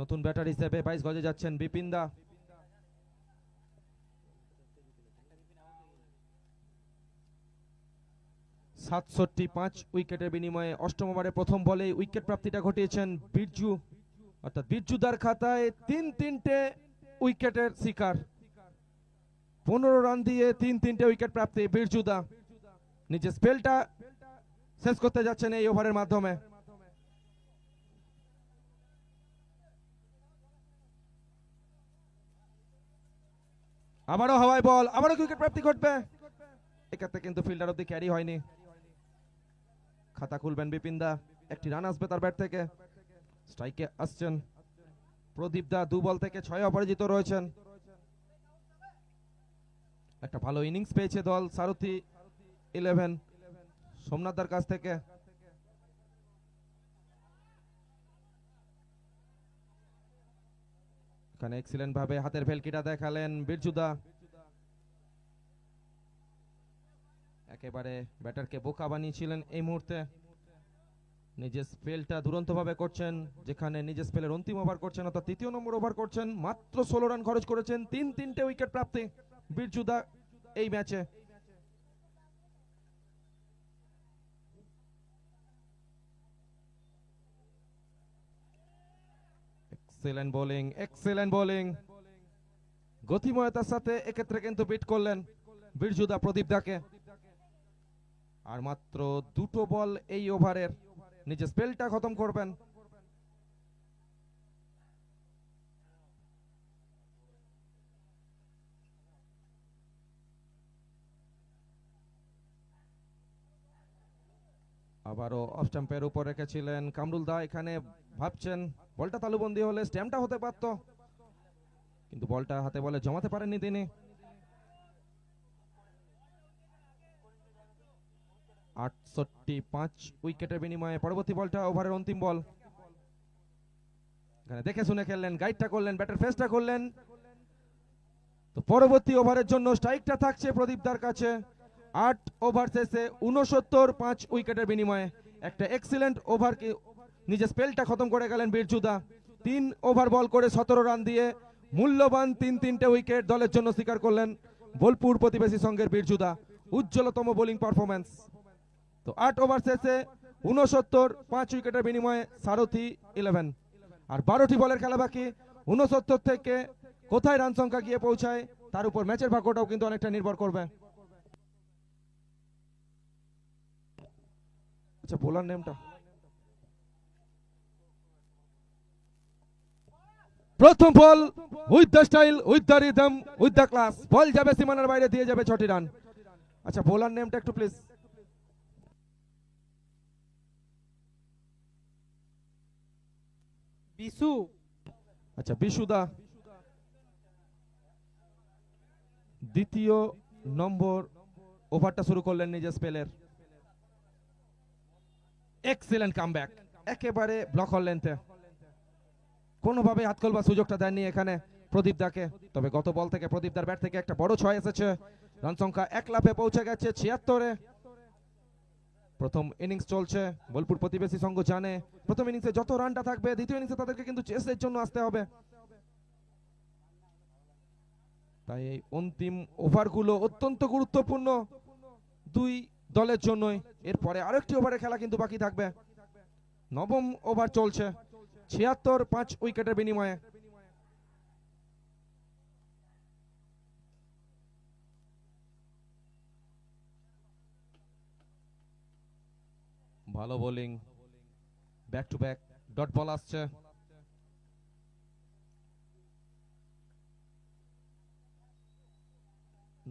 নতুন ব্যাটার হিসেবে 22 গজে যাচ্ছেন বিপিন দা। সাতষট্টি 5 উইকেটের বিনিময়ে অষ্টম ওভারে প্রথম বলে উইকেট প্রাপ্তিটা ঘটিয়েছেন বিরজু, অর্থাৎ বিরজুদার খাতায় 3-3টে উইকেটের শিকার। 15 রান দিয়ে 3-3টে উইকেট প্রাপ্তি বিরজুদা, নিজের স্পেলটা শেষ করতে যাচ্ছেন এই ওভারের মাধ্যমে। আবারও হাওয়ায় বল, আবারও উইকেট প্রাপ্তি ঘটবে, এক্ষেত্রে কিন্তু ফিল্ডার অব্দি ক্যারি হয়নি। খাতা খুলবেন বিপিন দা, একটি রান আসবে তার ব্যাট থেকে। স্ট্রাইকে আসছেন প্রদীপ দা, 2 বল থেকে 6 অপরাজিত রয়েছেন। একটা ভালো ইনিংস পেয়েছে দল, সারথি 11 সোমনাথ দার কাছ থেকে। এখানে এক্সিলেন্ট ভাবে হাতের ভেলকিটা দেখালেন বিরজুদা, একেবারে ব্যাটারকে বোকা বানিয়েছিলেন এই মুহূর্তে। নিজের স্পেলটা দুরন্ত ভাবে করছেন, যেখানে নিজের স্পেলের অন্তিম ওভার করছেন, অর্থাৎ 3য় নম্বর ওভার করছেন। মাত্র 16 রান খরচ করেছেন, 3-3টে উইকেট প্রাপ্তি বিরজুদা এই ম্যাচে। এক্সেলেন্ট বোলিং, এক্সেলেন্ট বোলিং, গতিময়তার সাথে এক্ষেত্রে কিন্তু বিট করলেন বিরজুদা প্রদীপ দাকে। আর মাত্র 2টো বল এই ওভারের, নিজের স্পেলটা খতম করবেন। আবারও অফ স্টাম্পের উপর রেখেছিলেন কামরুল দা, এখানে ভাবছেন বলটা তালুবন্দি হলে স্ট্যাম্পটা হতে পারত, কিন্তু বলটা হাতে বলে জমাতে পারেননি তিনি। 68 উইকেটের বিনিময়ে পরবর্তী বলটা ওভারের অন্তিম বল। এখানে দেখে শুনে খেললেন, গাইডটা করলেন, ব্যাটার ফেসটা করলেন। তো পরবর্তী ওভারের জন্য স্ট্রাইকটা থাকছে প্রদীপদার কাছে। 8 ওভার শেষে 69 5 উইকেটের বিনিময়ে একটা এক্সিলেন্ট ওভারকে নিজের স্পেলটা খতম করে গেলেন বিরজুদা। 3 ওভার বল করে 17 রান দিয়ে মূল্যবান 3-3টে উইকেট দলের জন্য স্বীকার করলেন বোলপুর প্রতিবেশী সংঘের বিরজুদা। উজ্জ্বলতম বোলিং পারফরম্যান্স। তো 8 ওভার শেষে 69 5 উইকেটের বিনিময়ে সারথি 11। আর 12টি বলের খেলা বাকি। 69 থেকে কোথায় রান সংখ্যা গিয়ে পৌঁছায় তার উপর ম্যাচের ভাগ্যটাও কিন্তু অনেকটা নির্ভর করবে। আচ্ছা, বোলার নেমটা প্রথম ball, with the style, with the rhythm, with the class, ball যাবে সীমানার বাইরে, দিয়ে যাবে 6টি রান। আচ্ছা, বোলার নেমটা একটু প্লিজ। বিশু, আচ্ছা বিশুদা দ্বিতীয় নম্বর ওভারটা শুরু করলেন নিজের স্পেলের। এক্সিলেন্ট কামব্যাক, একেবারে ব্লক লেন্থে, কোনোভাবে হাত খোলবার সুযোগটা দেননি এখানে প্রদীপ দাকে। তবে গত বল থেকে প্রদীপ দার ব্যাট থেকে একটা বড় ছয় এসেছে, রান সংখ্যা 1 লাফে পৌঁছে গেছে 76-এ। প্রথম ইনিংস চলছে, বোলপুর প্রতিবেশী সংঘ জানে প্রথম ইনিংসে যত রানটা থাকবে দ্বিতীয় ইনিংসে তাদেরকে কিন্তু চেসের জন্য আসতে হবে। তাই এই অন্তিম ওভারগুলো অত্যন্ত গুরুত্বপূর্ণ দুই দলের জন্যই। এরপরে আরেকটি ওভারে খেলা কিন্তু বাকি থাকবে। নবম ওভার চলছে, 76 5 উইকেটের বিনিময়ে। ভালো bowling, back to back dot ball আসছে।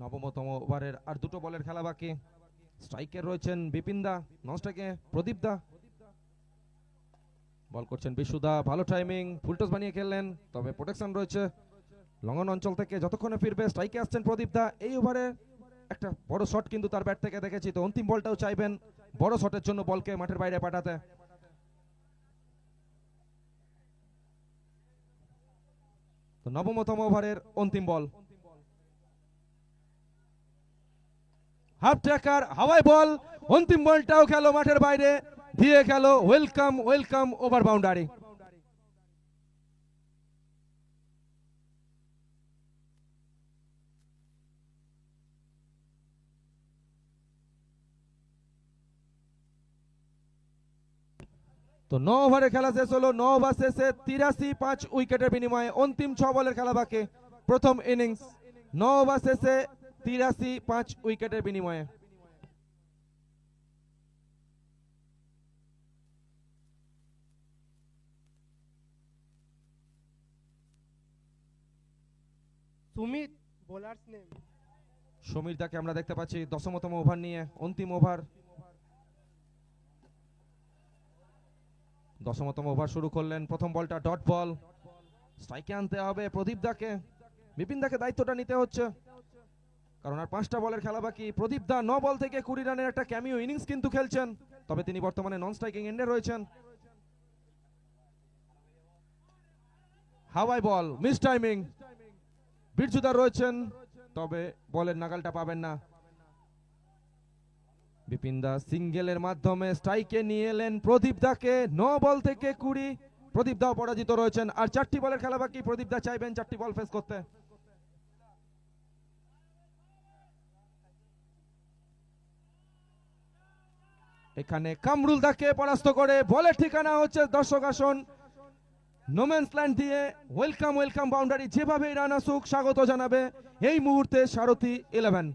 নবমতম ওভারের আর দুটো বলের খেলা বাকি। স্ট্রাইকে রয়েছেন বিপিন দা, নন স্ট্রাইকে প্রদীপ দা। বল করছেন বিশুদা, ভালো টাইমিং, ফুলটস বানিয়ে খেললেন, তবে প্রোটেকশন রয়েছে লঙ্ঘন অঞ্চল থেকে। যতক্ষণে ফিরবে স্ট্রাইকে আসছেন প্রদীপ দা। এই ওভারে একটা বড় শট কিন্তু তার ব্যাট থেকে দেখেছি, তো অন্তিম বলটাও চাইবেন বড় শটের জন্য বলকে মাঠের বাইরে পাঠাতে। তো নবমতম ওভারের অন্তিম বল, হাফ ট্র্যাকার হাওয়াই বল, অন্তিম বলটাও খেলো মাঠের বাইরে, দিয়ে গেল ওয়েলকাম ওয়েলকাম ওভার বাউন্ডারি। তো 9 ওভারে খেলা শেষ হলো, 9 ওভার শেষে 83 5 উইকেটের বিনিময়ে অন্তিম 6 বলের খেলা বাকি প্রথম ইনিংস। 9 ওভার শেষে 83 5 উইকেটের বিনিময়ে। Sumit bowlers name. সমীর দাকে আমরা দেখতে পাচ্ছি 10তম ওভার নিয়ে, অন্তিম ওভার। 10তম ওভার শুরু করলেন, প্রথম বলটা ডট বল, স্ট্রাইকে আনতে হবে প্রদীপ দাকে। বিপিন দাকে দায়িত্বটা নিতে হচ্ছে, কারণ আর 5টা বলের খেলা বাকি। প্রদীপ দা 9 বল থেকে 20 রানের একটা ক্যামিও ইনিংস কিন্তু খেলছেন, তবে তিনি বর্তমানে নন স্ট্রাইকিং এন্ডে রয়েছেন। হাওয়াই বল, মিস টাইমিং, বীরজুদা রয়েছেন, তবে বলের নাগালটা পাবেন না। বিপিন দা সিঙ্গেলের মাধ্যমে স্ট্রাইকে নিয়ে এলেন প্রদীপ দাকে। 9 বল থেকে 20, প্রদীপ দাও পরাজিত রয়েছেন। আর 4টি বলের খেলা বাকি, প্রদীপ দা চাইবেন 4টি বল ফেস করতে। এখানে কামরুল দাকে পরাস্ত করে বলের ঠিকানা হচ্ছে দর্শক আসন, নোম্যান্স ল্যান্ড দিয়ে ওয়েলকাম ওয়েলকাম বাউন্ডারি। যেভাবে রান আসুক স্বাগত জানাবে এই মুহূর্তে সারথি 11।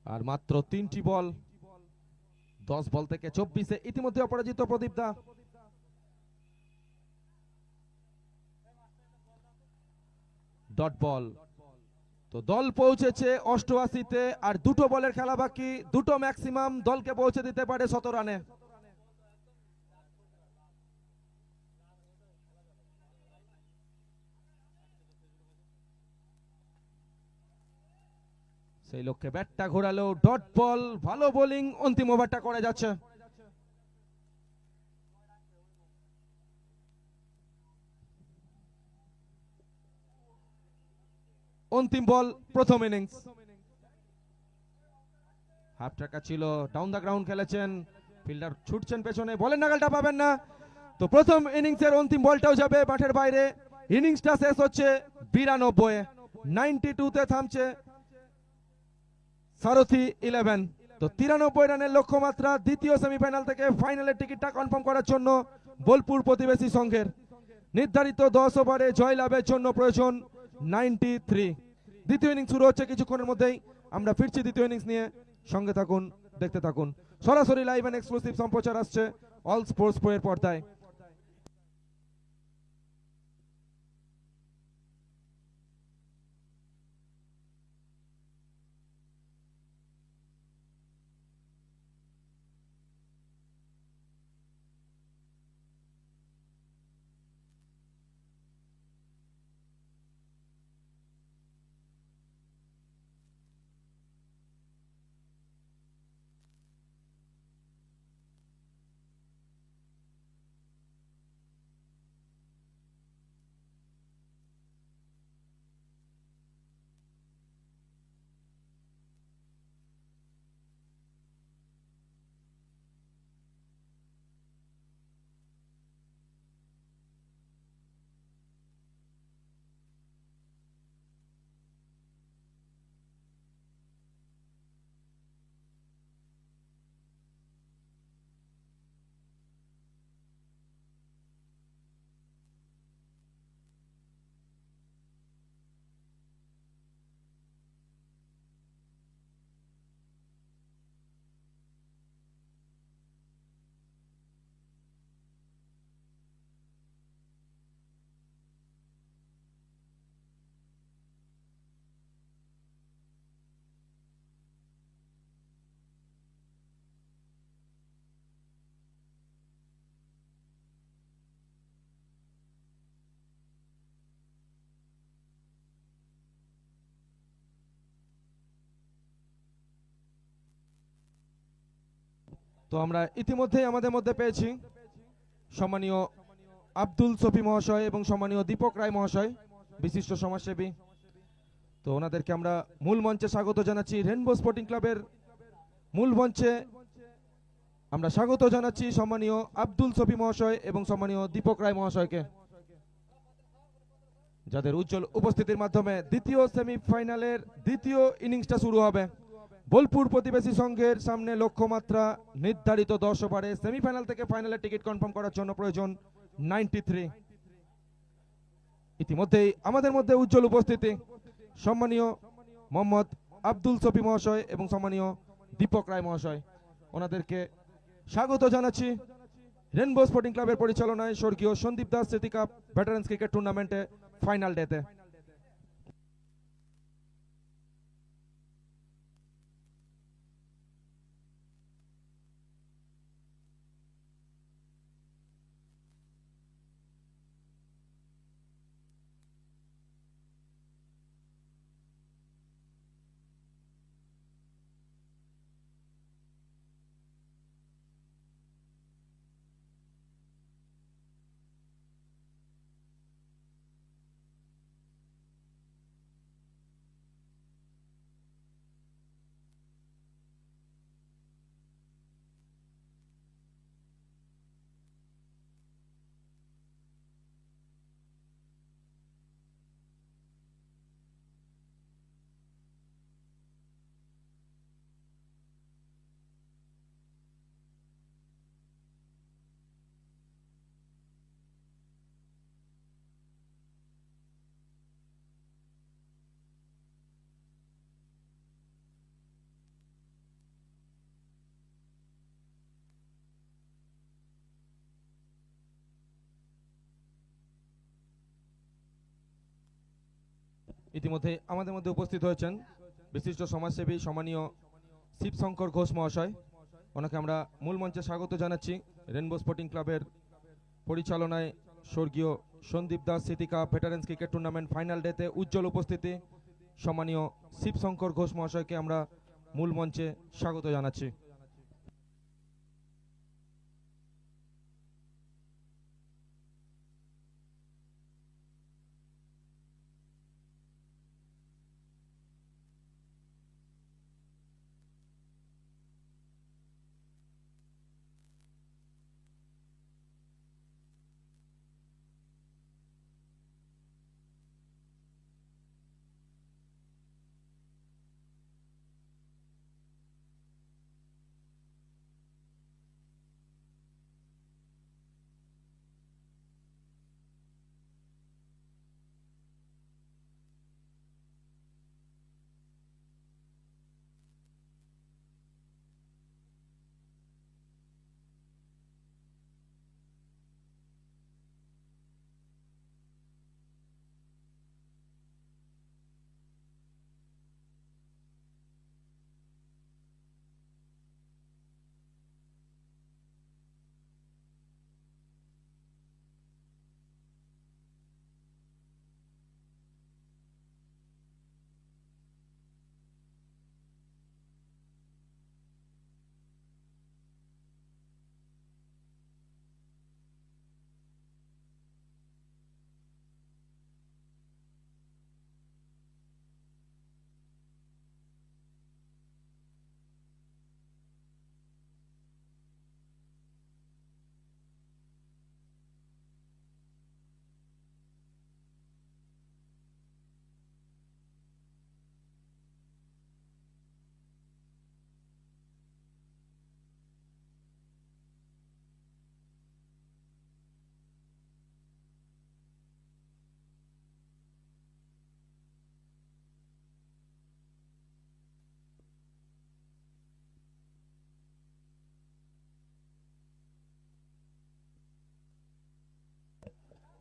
আর মাত্র 3টি বল, 10 বল থেকে 24-এ ইতিমধ্যে অপরাজিত প্রদীপ দা। ডট বল, তো দল পৌঁছেছে 88-তে, আর দুটো বলের খেলা বাকি, দুটো ম্যাক্সিমাম দলকে পৌঁছে দিতে পারে 100 রানে। সেই লক্ষ্যে ব্যাটটা ঘোরালো, ডট বল, ভালো বোলিং, অন্তিম ওভারটা করে যাচ্ছে। অন্তিম বল প্রথম ইনিংস। হাফ ট্র্যাকার ছিল, ডাউন দ্য গ্রাউন্ড খেলেছেন, ফিল্ডার ছুটছেন পেছনে, বলের নাগালটা পাবেন না। তো প্রথম ইনিংসের অন্তিম বলটাও যাবে মাঠের বাইরে। ইনিংসটা শেষ হচ্ছে 92-এ, 92-তে থামছে সারথি 11। তো 93 রানের লক্ষ্যমাত্রা দ্বিতীয় সেমিফাইনাল থেকে ফাইনালের টিকিটটা কনফার্ম করার জন্য বোলপুর প্রতিবেশী সংঘের। নির্ধারিত 10 ওভারে জয়লাভের জন্য প্রয়োজন 93। দ্বিতীয় ইনিংস শুরু হচ্ছে কিছুক্ষণের মধ্যেই, আমরা ফিরছি দ্বিতীয় ইনিংস নিয়ে। সঙ্গে থাকুন, দেখতে থাকুন, সরাসরি লাইভ এন্ড এক্সক্লুসিভ সম্প্রচার আসছে অল স্পোর্টস প্রো এর পর্দায়। তো আমরা ইতিমধ্যেই আমাদের মধ্যে পেয়েছি সম্মানীয় আব্দুল সফি মহাশয় এবং সম্মানীয় দীপক রায় মহাশয়, বিশিষ্ট সমাজসেবী। তো ওনাদেরকে আমরা মূল মঞ্চে স্বাগত জানাচ্ছি। রেনবো স্পোর্টিং ক্লাবের মূল মঞ্চে আমরা স্বাগত জানাচ্ছি সম্মানীয় আব্দুল সফি মহাশয় এবং সম্মানীয় দীপক রায় মহাশয়কে, যাদের উজ্জ্বল উপস্থিতির মাধ্যমে দ্বিতীয় সেমিফাইনালের দ্বিতীয় ইনিংসটা শুরু হবে। বোলপুর প্রতিবেশী সংঘের সামনে লক্ষ্যমাত্রা নির্ধারিত 10 ওভারে। সেমিফাইনাল থেকে ফাইনালের টিকিট কনফার্ম করার জন্য প্রয়োজন 93। ইতিমধ্যেই আমাদের মধ্যে উজ্জ্বল উপস্থিতি সম্মানীয় মোহাম্মদ আব্দুল সফি মহাশয় এবং সম্মানীয় দীপক রায় মহাশয়। ওনাদেরকে স্বাগত জানাচ্ছি রেনবো স্পোর্টিং ক্লাবের পরিচালনায় স্বর্গীয় সন্দীপ দাস স্মৃতি কাপ ভেটারেন্স ক্রিকেট টুর্নামেন্টে ফাইনাল ডেতে। ইতিমধ্যে আমাদের মধ্যে উপস্থিত হয়েছেন বিশিষ্ট সমাজসেবী সম্মানীয় শিবশঙ্কর ঘোষ মহাশয়। ওনাকে আমরা মূল মঞ্চে স্বাগত জানাচ্ছি। রেনবো স্পোর্টিং ক্লাবের পরিচালনায় স্বর্গীয় সন্দীপ দাস স্মৃতি cup veterans cricket tournament final ডেতে উজ্জ্বল উপস্থিতি সম্মানীয় শিবশঙ্কর ঘোষ মহাশয়কে আমরা মূল মঞ্চে স্বাগত জানাচ্ছি।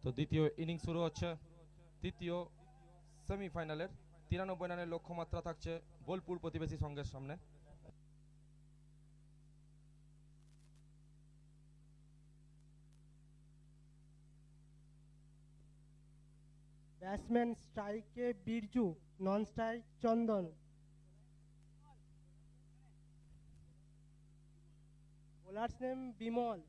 তো দ্বিতীয় ইনিংস শুরু হচ্ছে তৃতীয় সেমিফাইনালের। 93 রানের লক্ষ্যমাত্রা থাকছে বোলপুর প্রতিবেশী সংঘের সামনে। ব্যাটসম্যান স্ট্রাইকে বিরজু, নন স্ট্রাইক চন্দন। bowler's name Bimal.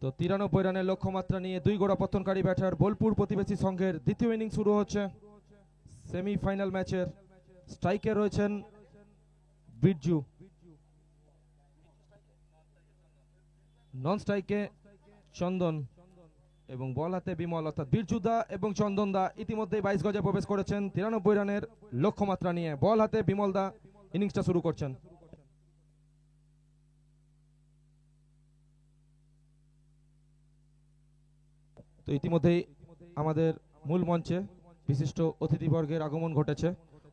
তো 93 রানের লক্ষ্যমাত্রা নিয়ে 2 গোড়া পতনকারী ব্যাটার বোলপুর প্রতিবেশী সংঘের দ্বিতীয় ইনিংস শুরু হচ্ছে সেমিফাইনাল ম্যাচের। স্ট্রাইকে রয়েছেন বিরজু, নন স্ট্রাইকে চন্দন এবং বল হাতে বিমল, অর্থাৎ বিরজুদা এবং চন্দন দা ইতিমধ্যেই 22 গজে প্রবেশ করেছেন 93 রানের লক্ষ্যমাত্রা নিয়ে। বল হাতে বিমল দা ইনিংসটা শুরু করছেন। তো ইতিমধ্যেই আমাদের মূল মঞ্চে বিশিষ্ট অতিথিবর্গের আগমন ঘটেছে,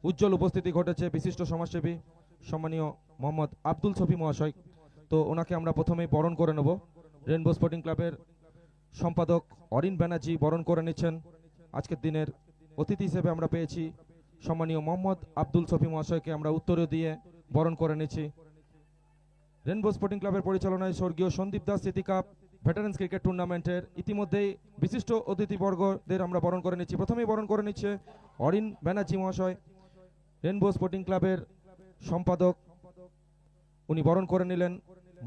উজ্জ্বল উপস্থিতি ঘটেছে বিশিষ্ট সমাজসেবী সম্মানীয় মোহাম্মদ আব্দুল শফি মহাশয়। তো ওনাকে আমরা প্রথমেই বরণ করে নেব। রেনবো স্পোর্টিং ক্লাবের সম্পাদক অরিন ব্যানার্জি বরণ করে নিচ্ছেন। আজকের দিনের অতিথি হিসেবে আমরা পেয়েছি সম্মানীয় মোহাম্মদ আব্দুল শফি মহাশয়কে, আমরা উত্তরীয় দিয়ে বরণ করে নিচ্ছি। রেনবো স্পোর্টিং ক্লাবের পরিচালনায় স্বর্গীয় সন্দীপ দাস স্মৃতি কাপ ভেটারেন্স ক্রিকেট টুর্নামেন্টের ইতিমধ্যেই বিশিষ্ট অতিথিবর্গদের আমরা বরণ করে নিচ্ছি। প্রথমেই বরণ করে নিচ্ছে অরিন ব্যানার্জি মহাশয়, রেনবো স্পোর্টিং ক্লাবের সম্পাদক। উনি বরণ করে নিলেন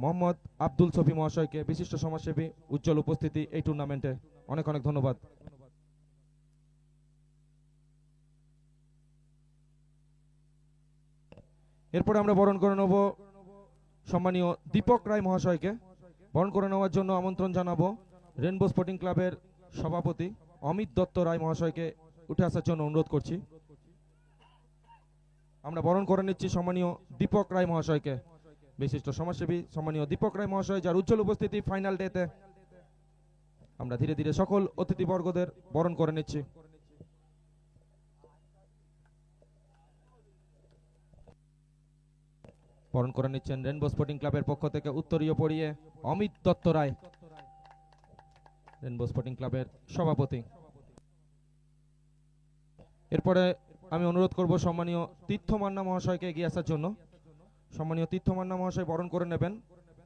মোহাম্মদ আব্দুল শফি মহাশয়কে, বিশিষ্ট সমাজসেবী, উজ্জ্বল উপস্থিতি এই টুর্নামেন্টে। অনেক অনেক ধন্যবাদ। এরপরে আমরা বরণ করে নেব সম্মানীয় দীপক রায় মহাশয়কে। বরণ করে নেওয়ার জন্য আমন্ত্রণ জানাবো রেনবো স্পোর্টিং ক্লাবের সভাপতি অমিত দত্ত রায় মহাশয়কে উঠে আসার জন্য অনুরোধ করছি। আমরা বরণ করে নিচ্ছি সম্মানীয় দীপক রায় মহাশয়কে, বিশিষ্ট সমাজসেবী সম্মানীয় দীপক রায় মহাশয়, যার উজ্জ্বল উপস্থিতি ফাইনাল ডেতে। আমরা ধীরে ধীরে সকল অতিথিবর্গদের বরণ করে নিচ্ছি। বরণ করে নিচ্ছেন রেনবো স্পোর্টিং ক্লাবের পক্ষ থেকে উত্তরীয় পড়িয়ে অমিত দত্ত রায়, রেনবো স্পোর্টিং ক্লাবের সভাপতি। এরপরে আমি অনুরোধ করব সম্মানীয় তীর্থ মান্না মহাশয়কে এগিয়ে আসার জন্য। সম্মানীয় তীর্থ মান্না মহাশয় বরণ করে নেবেন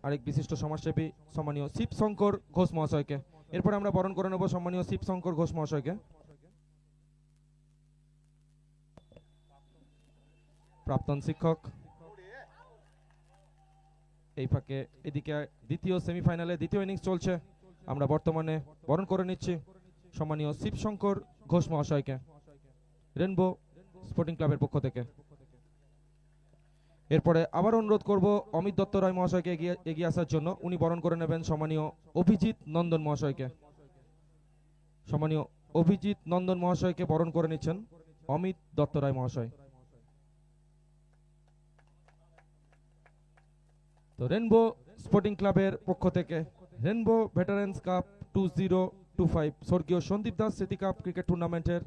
আরেক বিশিষ্ট সমাজসেবী সম্মানীয় শিবশঙ্কর ঘোষ মহাশয়কে। এরপরে আমরা বরণ করে নেব সম্মানীয় শিবশঙ্কর ঘোষ মহাশয়কে, প্রাক্তন শিক্ষক। এই ফাঁকে এদিকে দ্বিতীয় সেমিফাইনালে দ্বিতীয় ইনিংস চলছে, আমরা বর্তমানে বরণ করে নিচ্ছি সম্মানীয় শিবশঙ্কর ঘোষ মহাশয়কে রেনবো স্পোর্টিং ক্লাবের পক্ষ থেকে। এরপরে আবার অনুরোধ করব অমিত দত্ত রায় মহাশয়কে এগিয়ে আসার জন্য। উনি বরণ করে নেবেন সম্মানীয় অভিজিৎ নন্দন মহাশয়কে। সম্মানীয় অভিজিৎ নন্দন মহাশয়কে বরণ করে নিচ্ছেন অমিত দত্ত রায় মহাশয়। তো রেনবো স্পোর্টিং ক্লাবের পক্ষ থেকে রেনবো ভেটারেন্স কাপ 2025 স্বর্গীয় সন্দীপ দাস স্মৃতি কাপ ক্রিকেট টুর্নামেন্টের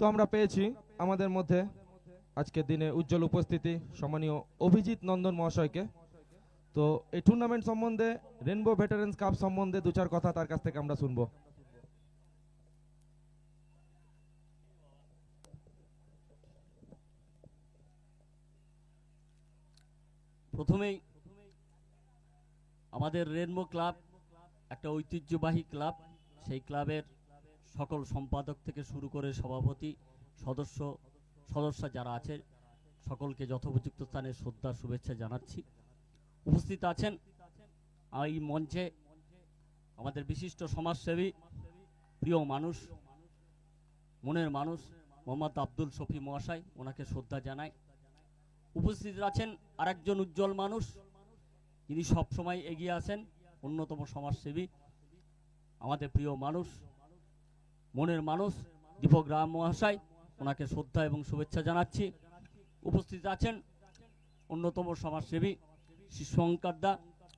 তো আমরা পেয়েছি আমাদের মধ্যে আজকের দিনে উজ্জ্বল উপস্থিতি সম্মানীয় অভিজিৎ নন্দন মহাশয়কে। তো এই টুর্নামেন্ট সম্বন্ধে, রেনবো ভেটারেন্স কাপ সম্বন্ধে দু চার কথা তার কাছ থেকে আমরা শুনবো। প্রথমেই আমাদের রেনবো ক্লাব একটা ঐতিহ্যবাহী ক্লাব। সেই ক্লাবের সকল সম্পাদক থেকে শুরু করে সভাপতি, সদস্য যারা আছে সকলকে যথোপযুক্ত স্থানে শ্রদ্ধা শুভেচ্ছা জানাচ্ছি। উপস্থিত আছেন এই মঞ্চে আমাদের বিশিষ্ট সমাজসেবী, প্রিয় মানুষ, মনের মানুষ মোহাম্মদ আব্দুল শফি মহাশয়, ওনাকে শ্রদ্ধা জানাই। উপস্থিত আছেন আরেকজন উজ্জ্বল মানুষ, যিনি সবসময় এগিয়ে আসেন, অন্যতম সমাজসেবী, আমাদের প্রিয় মানুষ, মনের মানুষ দীপক রায় মহাশয়, ওনাকে শ্রদ্ধা এবং শুভেচ্ছা জানাচ্ছি। উপস্থিত আছেন অন্যতম সমাজসেবী শিশুঙ্কার দা,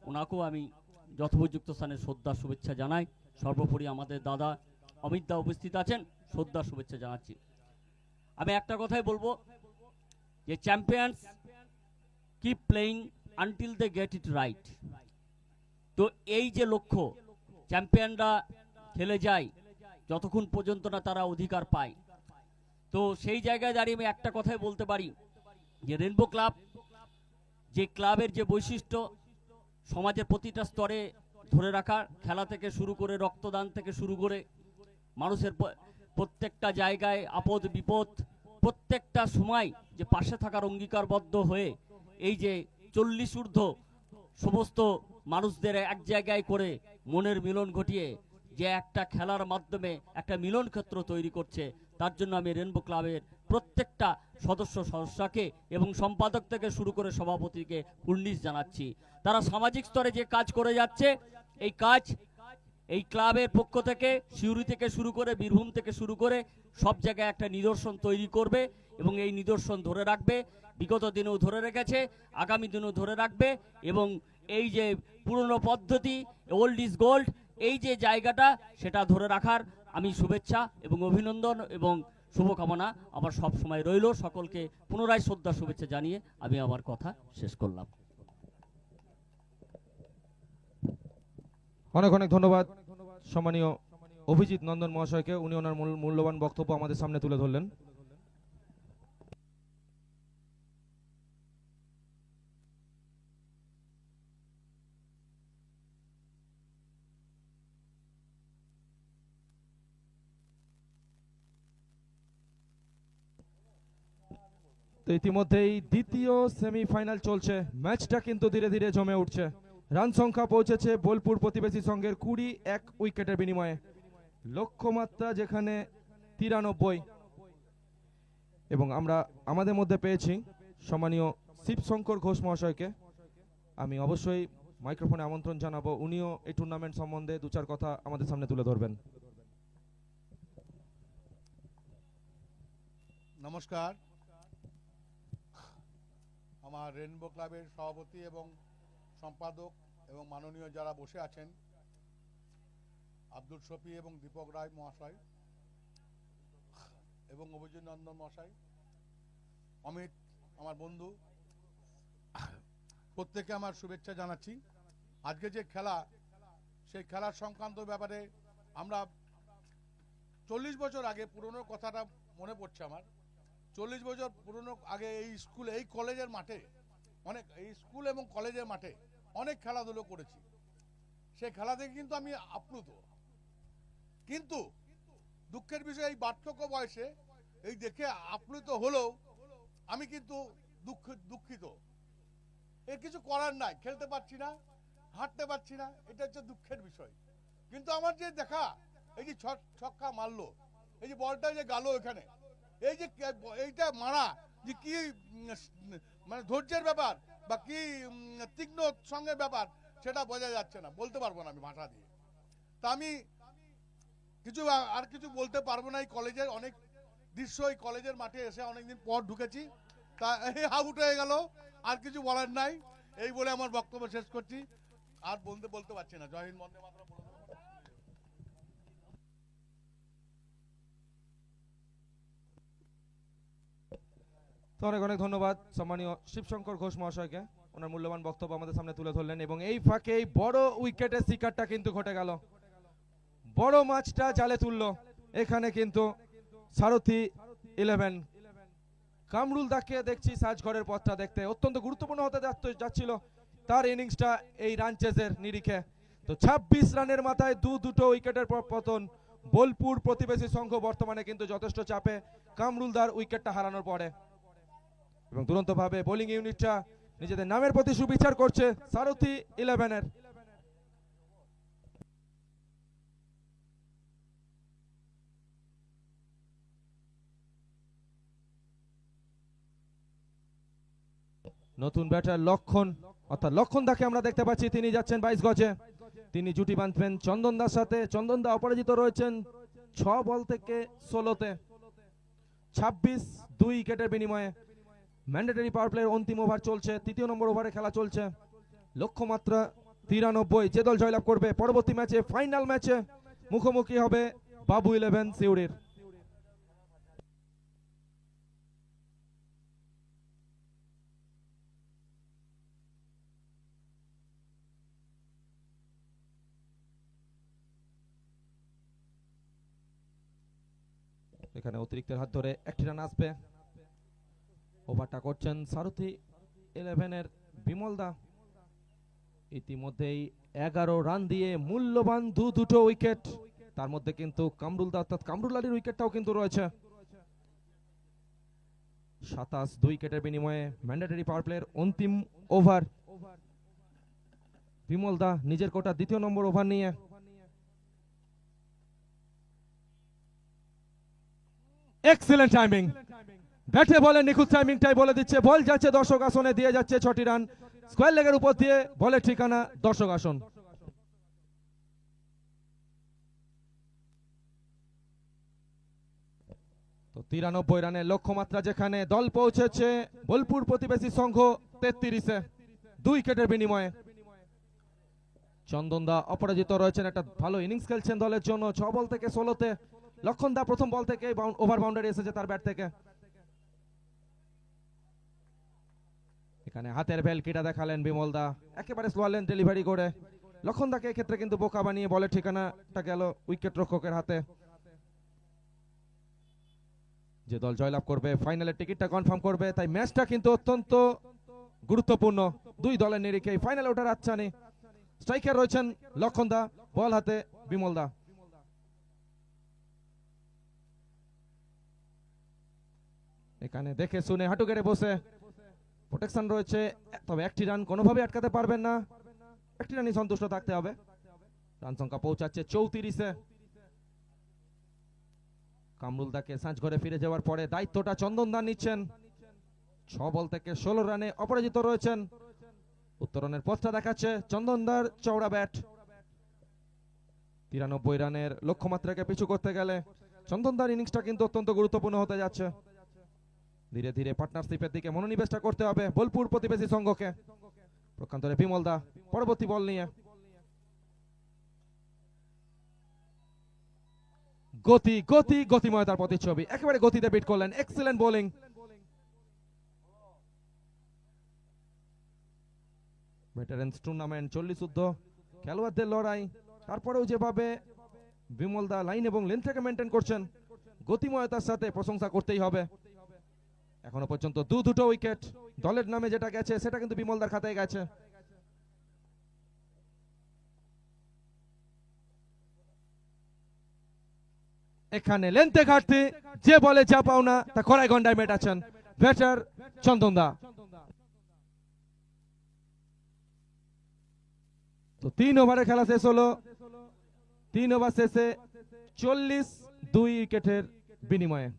ওনাকেও আমি যথোপযুক্ত স্থানে শ্রদ্ধা শুভেচ্ছা জানাই। সর্বোপরি আমাদের দাদা অমিত দা উপস্থিত আছেন, শ্রদ্ধা শুভেচ্ছা জানাচ্ছি। আমি একটা কথাই বলবো যে champions keep playing until they get it right. তো এই যে লক্ষ্য, চ্যাম্পিয়নরা খেলে যায় যতক্ষণ পর্যন্ত না তারা অধিকার পায়। তো সেই জায়গায় দাঁড়িয়ে আমি একটা কথাই বলতে পারি যে রেনবো ক্লাব, যে ক্লাবের যে বৈশিষ্ট্য সমাজের প্রতিটা স্তরে ধরে রাখার, খেলা থেকে শুরু করে রক্তদান থেকে শুরু করে মানুষের প্রত্যেকটা জায়গায় আপদ বিপদ প্রত্যেকটা সময় যে পাশে থাকার অঙ্গীকারবদ্ধ হয়ে এই যে 40 ঊর্ধ্ব সমস্ত মানুষদের এক জায়গায় করে মনের মিলন ঘটিয়ে যে একটা খেলার মাধ্যমে একটা মিলন ক্ষেত্র তৈরি করছে, তার জন্য আমি রেনবো ক্লাবের প্রত্যেকটা সদস্যকে এবং সম্পাদক থেকে শুরু করে সভাপতিকে কুর্নিশ জানাচ্ছি। তারা সামাজিক স্তরে যে কাজ করে যাচ্ছে, এই কাজ এই ক্লাবের পক্ষ থেকে সিউড়ি থেকে শুরু করে বীরভূম থেকে শুরু করে সব জায়গায় একটা নিদর্শন তৈরি করবে এবং এই নিদর্শন ধরে রাখবে। বিগত দিনেও ধরে রেখেছে, আগামী দিনেও ধরে রাখবে এবং এই যে পুরনো পদ্ধতি ওল্ড ইজ গোল্ড, এই যে জায়গাটা সেটা ধরে রাখার আমি শুভেচ্ছা এবং অভিনন্দন এবং শুভকামনা আমার সব সময় রইল। সকলকে পুনরায় শ্রদ্ধা শুভেচ্ছা জানিয়ে আমি আমার কথা শেষ করলাম। অনেক অনেক ধন্যবাদ সম্মানীয় অভিজিৎ নন্দন মহাশয়কে, উনি ওনার মূল্যবান বক্তব্য আমাদের সামনে তুলে ধরলেন। তো ইতিমধ্যেই দ্বিতীয় সেমিফাইনাল চলছে, ম্যাচটা কিন্তু ধীরে ধীরে জমে উঠছে। রান সংখ্যা পৌঁছেছে বোলপুর প্রতিবেশী সংঘের 20 উইকেটের বিনিময়ে, লক্ষ্যমাত্রা যেখানে 93 এবং আমরা আমাদের মধ্যে পেয়েছি সম্মানীয় শিবশঙ্কর ঘোষ মহাশয়কে। আমি অবশ্যই মাইক্রোফোনে আমন্ত্রণ জানাবো, উনিও এই টুর্নামেন্ট সম্বন্ধে দু চার কথা আমাদের সামনে তুলে ধরবেন। নমস্কার, আমার রেনবো ক্লাবের সভাপতি এবং সম্পাদক এবং মাননীয় যারা বসে আছেন, আব্দুল শফি এবং দীপক রায় মহাশয় এবং অভিজিৎ নন্দন মহাশয়, অমিত আমার বন্ধু, প্রত্যেকে আমার শুভেচ্ছা জানাচ্ছি। আজকে যে খেলা, সেই খেলার সংক্রান্ত ব্যাপারে আমরা 40 বছর আগে, পুরনো কথাটা মনে পড়ছে আমার, 40 বছর পুরনো আগে এই স্কুল, এই কলেজের মাঠে অনেক, এই স্কুল এবং কলেজের মাঠে অনেক খেলাধুলো করেছি। সেই খেলা থেকে কিন্তু আমি আপ্লুত, কিন্তু দুঃখের বিষয় এই বার্ধক্য বয়সে এই দেখে আপ্লুত হলেও আমি কিন্তু দুঃখিত। এর কিছু করার নাই, খেলতে পারছি না, হাঁটতে পারছি না, এটা হচ্ছে দুঃখের বিষয়। কিন্তু আমার যে দেখা, এই যে ছক্কা মারলো, এই যে বলটা যে গেল এখানে, এই যে এইটা মারা যে কি মানে ধৈর্যের ব্যাপার বা কি তীক্ষ্ণ সঙ্গের ব্যাপার, সেটা বোঝা যাচ্ছে না, বলতে পারবো না আমি ভাষা দিয়ে। তা আমি আর কিছু বলতে পারবো না। এই কলেজের অনেক দৃশ্য, এই কলেজের মাঠে এসে অনেকদিন পর ঢুকেছি, তা এই আউট হয়ে গেল, আর কিছু বলার নাই, এই বলে আমার বক্তব্য শেষ করছি। আর বলতে পারছি না। জয় হিন্দ, বন্দে মাতরম। তো অনেক অনেক ধন্যবাদ সম্মানীয় শিবশঙ্কর ঘোষ মহাশয়কে, ওনার মূল্যবান বক্তব্য আমাদের সামনে তুলে ধরলেন। এবং এই ফাঁকে এই বড় উইকেটের শিকারটা কিন্তু ঘটে গেল, বড় মাছটা জালে তুললো। এখানে কিন্তু সারথি 11 কামরুল দাকে দেখছি সাজঘরের পথটা দেখতে অত্যন্ত গুরুত্বপূর্ণ হতে যাচ্ছিল তার ইনিংসটা এই রান চেজের নিরিখে। তো 26 রানের মাথায় দুটো উইকেটের পতন। বোলপুর প্রতিবেশী সংঘ বর্তমানে কিন্তু যথেষ্ট চাপে কামরুলদার উইকেটটা হারানোর পরে, এবং তুরন্তভাবে বোলিং ইউনিটটা নিজেদের নামের প্রতি সুবিচার করছে সারথি 11-এর। নতুন ব্যাটার লক্ষণ, অর্থাৎ লক্ষণ দাকে আমরা দেখতে পাচ্ছি, তিনি যাচ্ছেন 22 গজে। তিনি জুটি বাঁধবেন চন্দন দার সাথে। চন্দন দা অপরাজিত রয়েছেন 6 বল থেকে 16তে, 26 2 উইকেটের বিনিময়ে। ম্যান্ডেটরি পাওয়ার প্লের অন্তিম ওভার চলছে, তৃতীয় নম্বর ওভারে খেলা চলছে। লক্ষ্যমাত্রা 93, যে দল জয়লাভ করবে পরবর্তী ম্যাচে, ফাইনাল ম্যাচে মুখোমুখি হবে বাবু 11 সিউড়ির। এখানে অতিরিক্তের হাত ধরে একটি রান আসবে। ওভারটা করছেন সারথি 11-এর বিমল দা। ইতিমধ্যেই 11 রান দিয়ে মূল্যবান দুটো উইকেট, তার মধ্যে কিন্তু কামরুল দা অর্থাৎ কামরুল আলীর উইকেটটাও কিন্তু রয়েছে। 27 উইকেটের বিনিময়ে ম্যান্ডেটরি পাওয়ার প্লের অন্তিম ওভার। বিমল দা নিজের কোটা দ্বিতীয় নম্বর ওভার নিয়ে। এক্সিলেন্ট টাইমিং, ব্যাটে বলে নিখুঁত টাইমিংটাই বলে দিচ্ছে। বল যাচ্ছে দর্শক আসনে, দিয়ে যাচ্ছে 6টি রান। স্কোয়ার লেগের উপর দিয়ে বলের ঠিকানা দর্শক আসন। তো 93 রানের লক্ষ্যমাত্রা যেখানে দল পৌঁছেছে বোলপুর প্রতিবেশী সংঘ 33-এ 2 উইকেটের বিনিময়ে। চন্দন দা অপরাজিত রয়েছেন, একটা ভালো ইনিংস খেলছেন দলের জন্য। 6 বল থেকে 16তে লক্ষণ দা প্রথম বল থেকে ওভার বাউন্ডারি এসেছে তার ব্যাট থেকে। এখানে হাতের ভেলকিটা দেখালেন বিমল দা, একেবারে স্লো লেন ডেলিভারি করে। লক্ষণ দাকে এক্ষেত্রে কিন্তু বোকা বানিয়ে বলের ঠিকানাটা গেল উইকেট রক্ষকের হাতে। যে দল জয়লাভ করবে ফাইনালের টিকিটটা কনফার্ম করবে, তাই ম্যাচটা কিন্তু অত্যন্ত গুরুত্বপূর্ণ। দুই দলের নিরিখে ফাইনালে ওঠার আচ্ছানি। স্ট্রাইকার রয়েছেন লক্ষণ দা, বল হাতে বিমল দা। এখানে দেখে শুনে হাঁটু গেড়ে বসে প্রোটেকশন রয়েছে, তবে একটি রান কোনোভাবে আটকাতে পারবেন না। একটি রানই সন্তুষ্ট থাকতে হবে। রান সংখ্যা পৌঁছাচ্ছে 34-এ। কামরুল দাকে সাঁঝ ঘরে ফিরে যাওয়ার পরে দায়িত্বটা চন্দন দা নিচ্ছেন। 6 বল থেকে 16 রানে অপরাজিত রয়েছেন। উত্তরণের পথটা দেখাচ্ছে চন্দন দার চওড়া ব্যাট। 93 রানের লক্ষ্যমাত্রাকে পিছু করতে গেলে চন্দন দার ইনিংসটা কিন্তু অত্যন্ত গুরুত্বপূর্ণ হতে যাচ্ছে। ধীরে ধীরে পার্টনারশিপের দিকে মনোনিবেশটা করতে হবে বোলপুর প্রতিবেশী সংঘকে। প্রকান্তরে বিমল দা পরবর্তী বল নিয়ে। গতি গতি গতিময়তার প্রতিচ্ছবি, একেবারে গতিতে বিট করলেন। Excellent bowling. ভেটারেন্স টুর্নামেন্ট 40 খেলোয়াড়দের লড়াই, তারপরেও যেভাবে বিমল দা লাইন এবং লেন্থটাকে মেনটেন করছেন, গতিময়তার সাথে প্রশংসা করতেই হবে। এখনো পর্যন্ত দুটো উইকেট দলের নামে যেটা গেছে সেটা কিন্তু বিমলদার খাতায় গেছে। এখানে লেন্থে ঘাটতি, যে বলে যা পাওনা তা কড়াই গন্ডায় মেটাচ্ছেন ব্যাটার চন্দন দা। তো 3 ওভারে খেলা শেষ হলো। 3 ওভার শেষে 42 উইকেটের বিনিময়ে।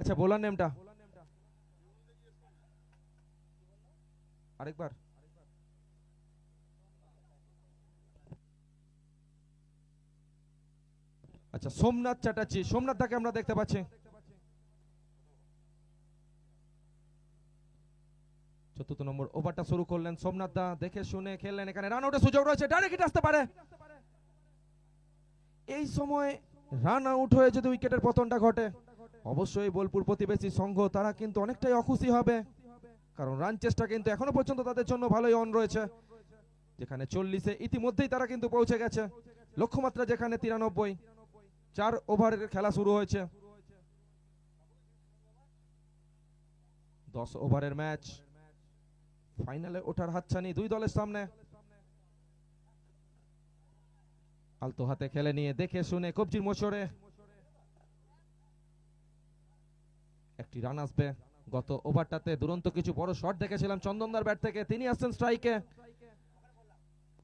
আচ্ছা, বোলার নেমটা আরেকবার। আচ্ছা, সোমনাথ চ্যাটার্জি। সোমনাথ দাকে আমরা দেখতে পাচ্ছি। চতুর্থ নম্বর ওভারটা শুরু করলেন সোমনাথ দা, দেখে শুনে খেললেন। এখানে রান আউটের সুযোগ রয়েছে, ডাইরেক্ট হিট আসতে পারে। এই সময় রান আউট হয়ে যদি উইকেটের পতনটা ঘটে, অবশ্যই বোলপুর প্রতিবেশী সংঘ তারা কিন্তু অনেকটাই অখুশি হবে, কারণ রান চেষ্টা কিন্তু এখনো পর্যন্ত তাদের জন্য ভালোই অন রয়েছে। যেখানে 40-এ ইতিমধ্যেই তারা কিন্তু পৌঁছে গেছে। লক্ষ্যমাত্রা যেখানে 93। 4 ওভারের খেলা শুরু হয়েছে। 10 ওভারের ম্যাচ। ফাইনালে ওঠার হাতছানি দুই দলের সামনে। আলতো হাতে খেলে নিয়ে দেখে শুনে কবজির মোচড়ে একটি রান আসবে। গত ওভারটাতে দুরন্ত কিছু বড় শট দেখেছিলাম চন্দনদার ব্যাট থেকে, তিনি আসছেন স্ট্রাইকে।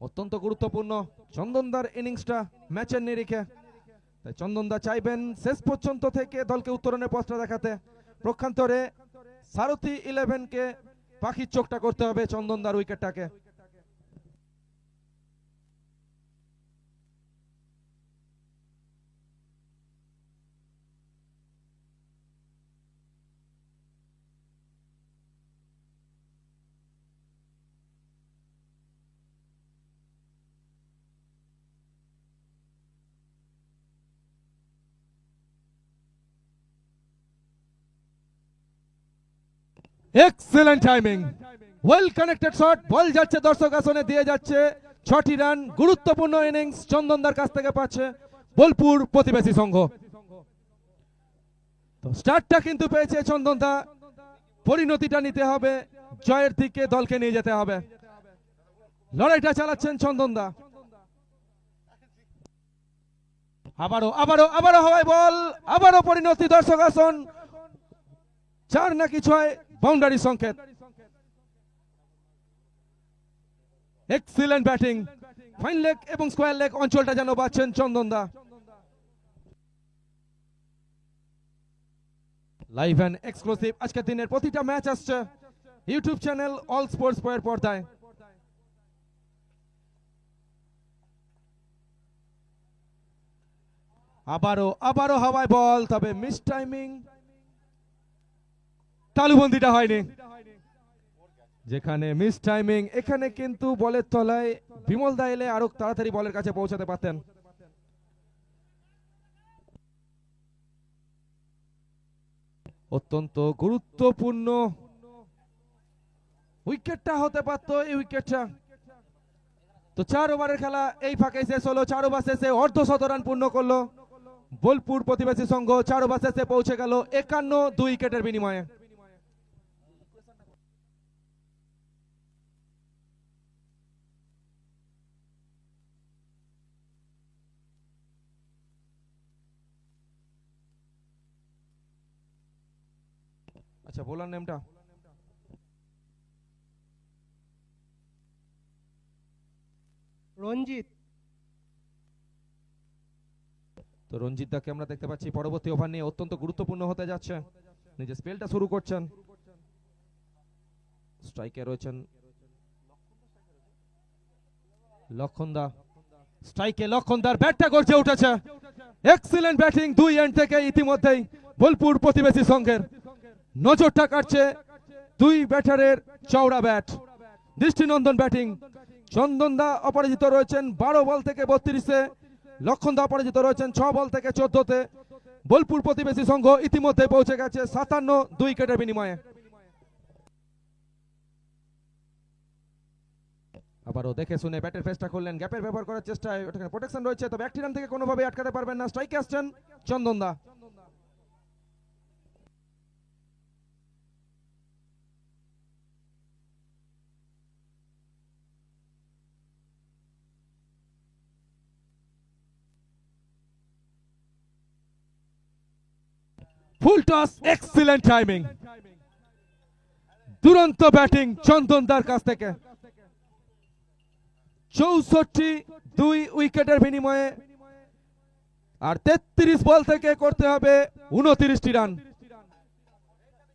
অত্যন্ত গুরুত্বপূর্ণ চন্দনদার ইনিংসটা ম্যাচের নিরিখে, তাই চন্দনদা চাইবেন শেষ পর্যন্ত থেকে দলকে উত্তরণের পথটা দেখাতে। প্রক্ষান্তরে সারথি 11কে পাখির চোখটা করতে হবে চন্দনদার উইকেটটাকে। Excellent timing, well connected shot, ball যাচ্ছে দর্শক আসনে, দিয়ে যাচ্ছে 6টি রান। গুরুত্বপূর্ণ ইনিংস চন্দনদার কাছ থেকে পাচ্ছে বোলপুর প্রতিবেশী সংঘ। তো স্টার্টটা কিন্তু পেয়েছে চন্দনদা, পরিণতিটা নিতে হবে, জয়ের দিকে দলকে নিয়ে যেতে হবে। লড়াইটা চালাচ্ছেন চন্দনদা। আবারও আবারও আবারও হওয়ায় বল, আবারও পরিণতি দর্শক আসন, 4 নাকি 6 বাউন্ডারি সংকেত। এক্সিলেন্ট ব্যাটিং, ফাইন লেগ এবং স্কোয়ার লেগ অঞ্চলটা যেন বাঁচছেন চন্দনদা। লাইভ এন্ড এক্সক্লুসিভ আজকের দিনের প্রতিটা ম্যাচ আসছে ইউটিউব চ্যানেল অল স্পোর্টস বয়ের পর্দায়। আবারও আবারও হাওয়ায় বল, তবে মিস টাইমিং, তালুবন্দিটা হয়নি। যেখানে মিস টাইমিং, এখানে কিন্তু বলের তলায় বিমল দা এলে আরো তাড়াতাড়ি বলের কাছে পৌঁছাতে পারতেন। অত্যন্ত গুরুত্বপূর্ণ উইকেটটা হতে পারতো এই উইকেটটা। তো 4 ওভারের খেলা এই ফাঁকে শেষ হলো। 4 ওভার শেষে অর্ধশত রান পূর্ণ করলো বোলপুর প্রতিবেশী সংঘ। 4 ওভার শেষে পৌঁছে গেল 51 2 উইকেটের বিনিময়ে। আচ্ছা, বোলার নেমটা রঞ্জিত। তো রঞ্জিত দাকে আমরা দেখতে পাচ্ছি পরবর্তী ওভার নিয়ে অত্যন্ত গুরুত্বপূর্ণ হতে যাচ্ছে, নিজের স্পেলটা শুরু করছেন। স্ট্রাইকে রয়েছেন লক্ষণ দা, স্ট্রাইকে লক্ষণ দার ব্যাটটা গর্জে উঠেছে। এক্সিলেন্ট ব্যাটিং 2 এন্ড থেকে ইতিমধ্যেই বোলপুর প্রতিবেশী সংঘের নজরটা কাটছে 2 ব্যাটারের চওড়া ব্যাট। দৃষ্টিনন্দন ব্যাটিং। চন্দনদা অপরাজিত রয়েছেন 12 বল থেকে 32-এ, লক্ষণদা অপরাজিত রয়েছেন 6 বল থেকে 14-তে। বোলপুর প্রতিবেশী সংঘ ইতিমধ্যে পৌঁছে গেছে 57 2 উইকেটের বিনিময়ে। আবারও দেখে শুনে ব্যাটের ফেসটা করলেন, গ্যাপের ব্যবহার করার চেষ্টায়, ওখানে প্রোটেকশন রয়েছে, তবে একটি রান থেকে কোনোভাবে আটকাতে পারবেন না। স্ট্রাইকে আসছেন চন্দনদা। ফুল টস, এক্সিলেন্ট টাইমিং, দুরন্ত ব্যাটিং চন্দনদার কাছ থেকে। 64 2 উইকেটের বিনিময়ে, আর 33 বল থেকে করতে হবে 29টি রান।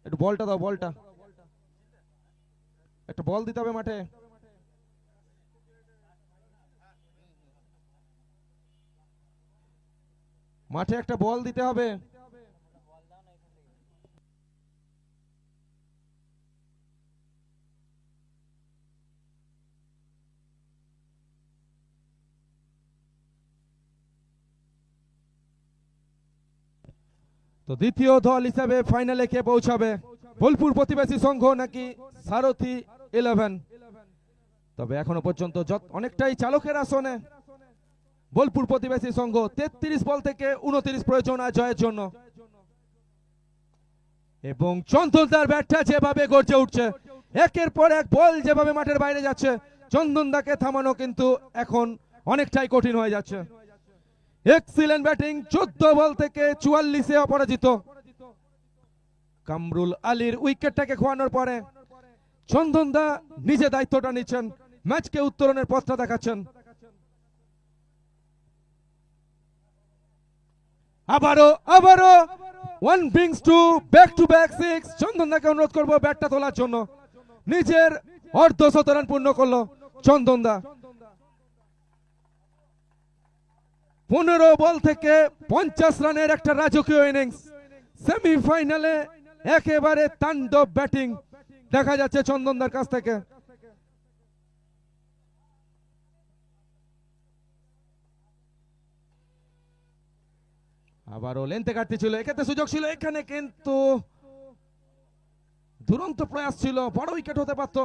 একটু বলটা দাও, বলটা একটা বল দিতে হবে মাঠে। মাঠে একটা বল দিতে হবে। তো দ্বিতীয় দল হিসেবে ফাইনালে কে পৌঁছাবে, বোলপুর প্রতিবেশী সংঘ নাকি সারথি 11? তবে এখনো পর্যন্ত অনেকটাই চালকের আসনে বোলপুর প্রতিবেশী সংঘ। 33 বল থেকে 29 প্রয়োজন আর জয়ের জন্য। এবং চন্দনদার ব্যাটটা যেভাবে গর্জে উঠছে, একের পর এক বল যেভাবে মাঠের বাইরে যাচ্ছে, চন্দনদাকে থামানো কিন্তু এখন অনেকটাই কঠিন হয়ে যাচ্ছে। এক্সিলেন্ট ব্যাটিং, 14 বল থেকে 44-এ অপরাজিত। কামরুল আলীর উইকেটটাকে খোয়ানোর পরে চন্দন দা নিজে দায়িত্বটা নিচ্ছেন, ম্যাচকে উত্তরণের পথটা দেখাচ্ছেন। আবারও 1 brings to back 6। চন্দন দাকে অনুরোধ করবো ব্যাটটা তোলার জন্য। নিজের অর্ধশতরান পূর্ণ করলো চন্দন দা। 15 বল থেকে 50 রানের একটা রাজকীয় ইনিংস। সেমিফাইনালে একেবারে তাণ্ডব ব্যাটিং দেখা যাচ্ছে চন্দনদার কাছ থেকে। আবারও লেন্থে কাটতে ছিল, এক্ষেত্রে সুযোগ ছিল এখানে, কিন্তু দুরন্ত প্রয়াস ছিল, বড় উইকেট হতে পারত।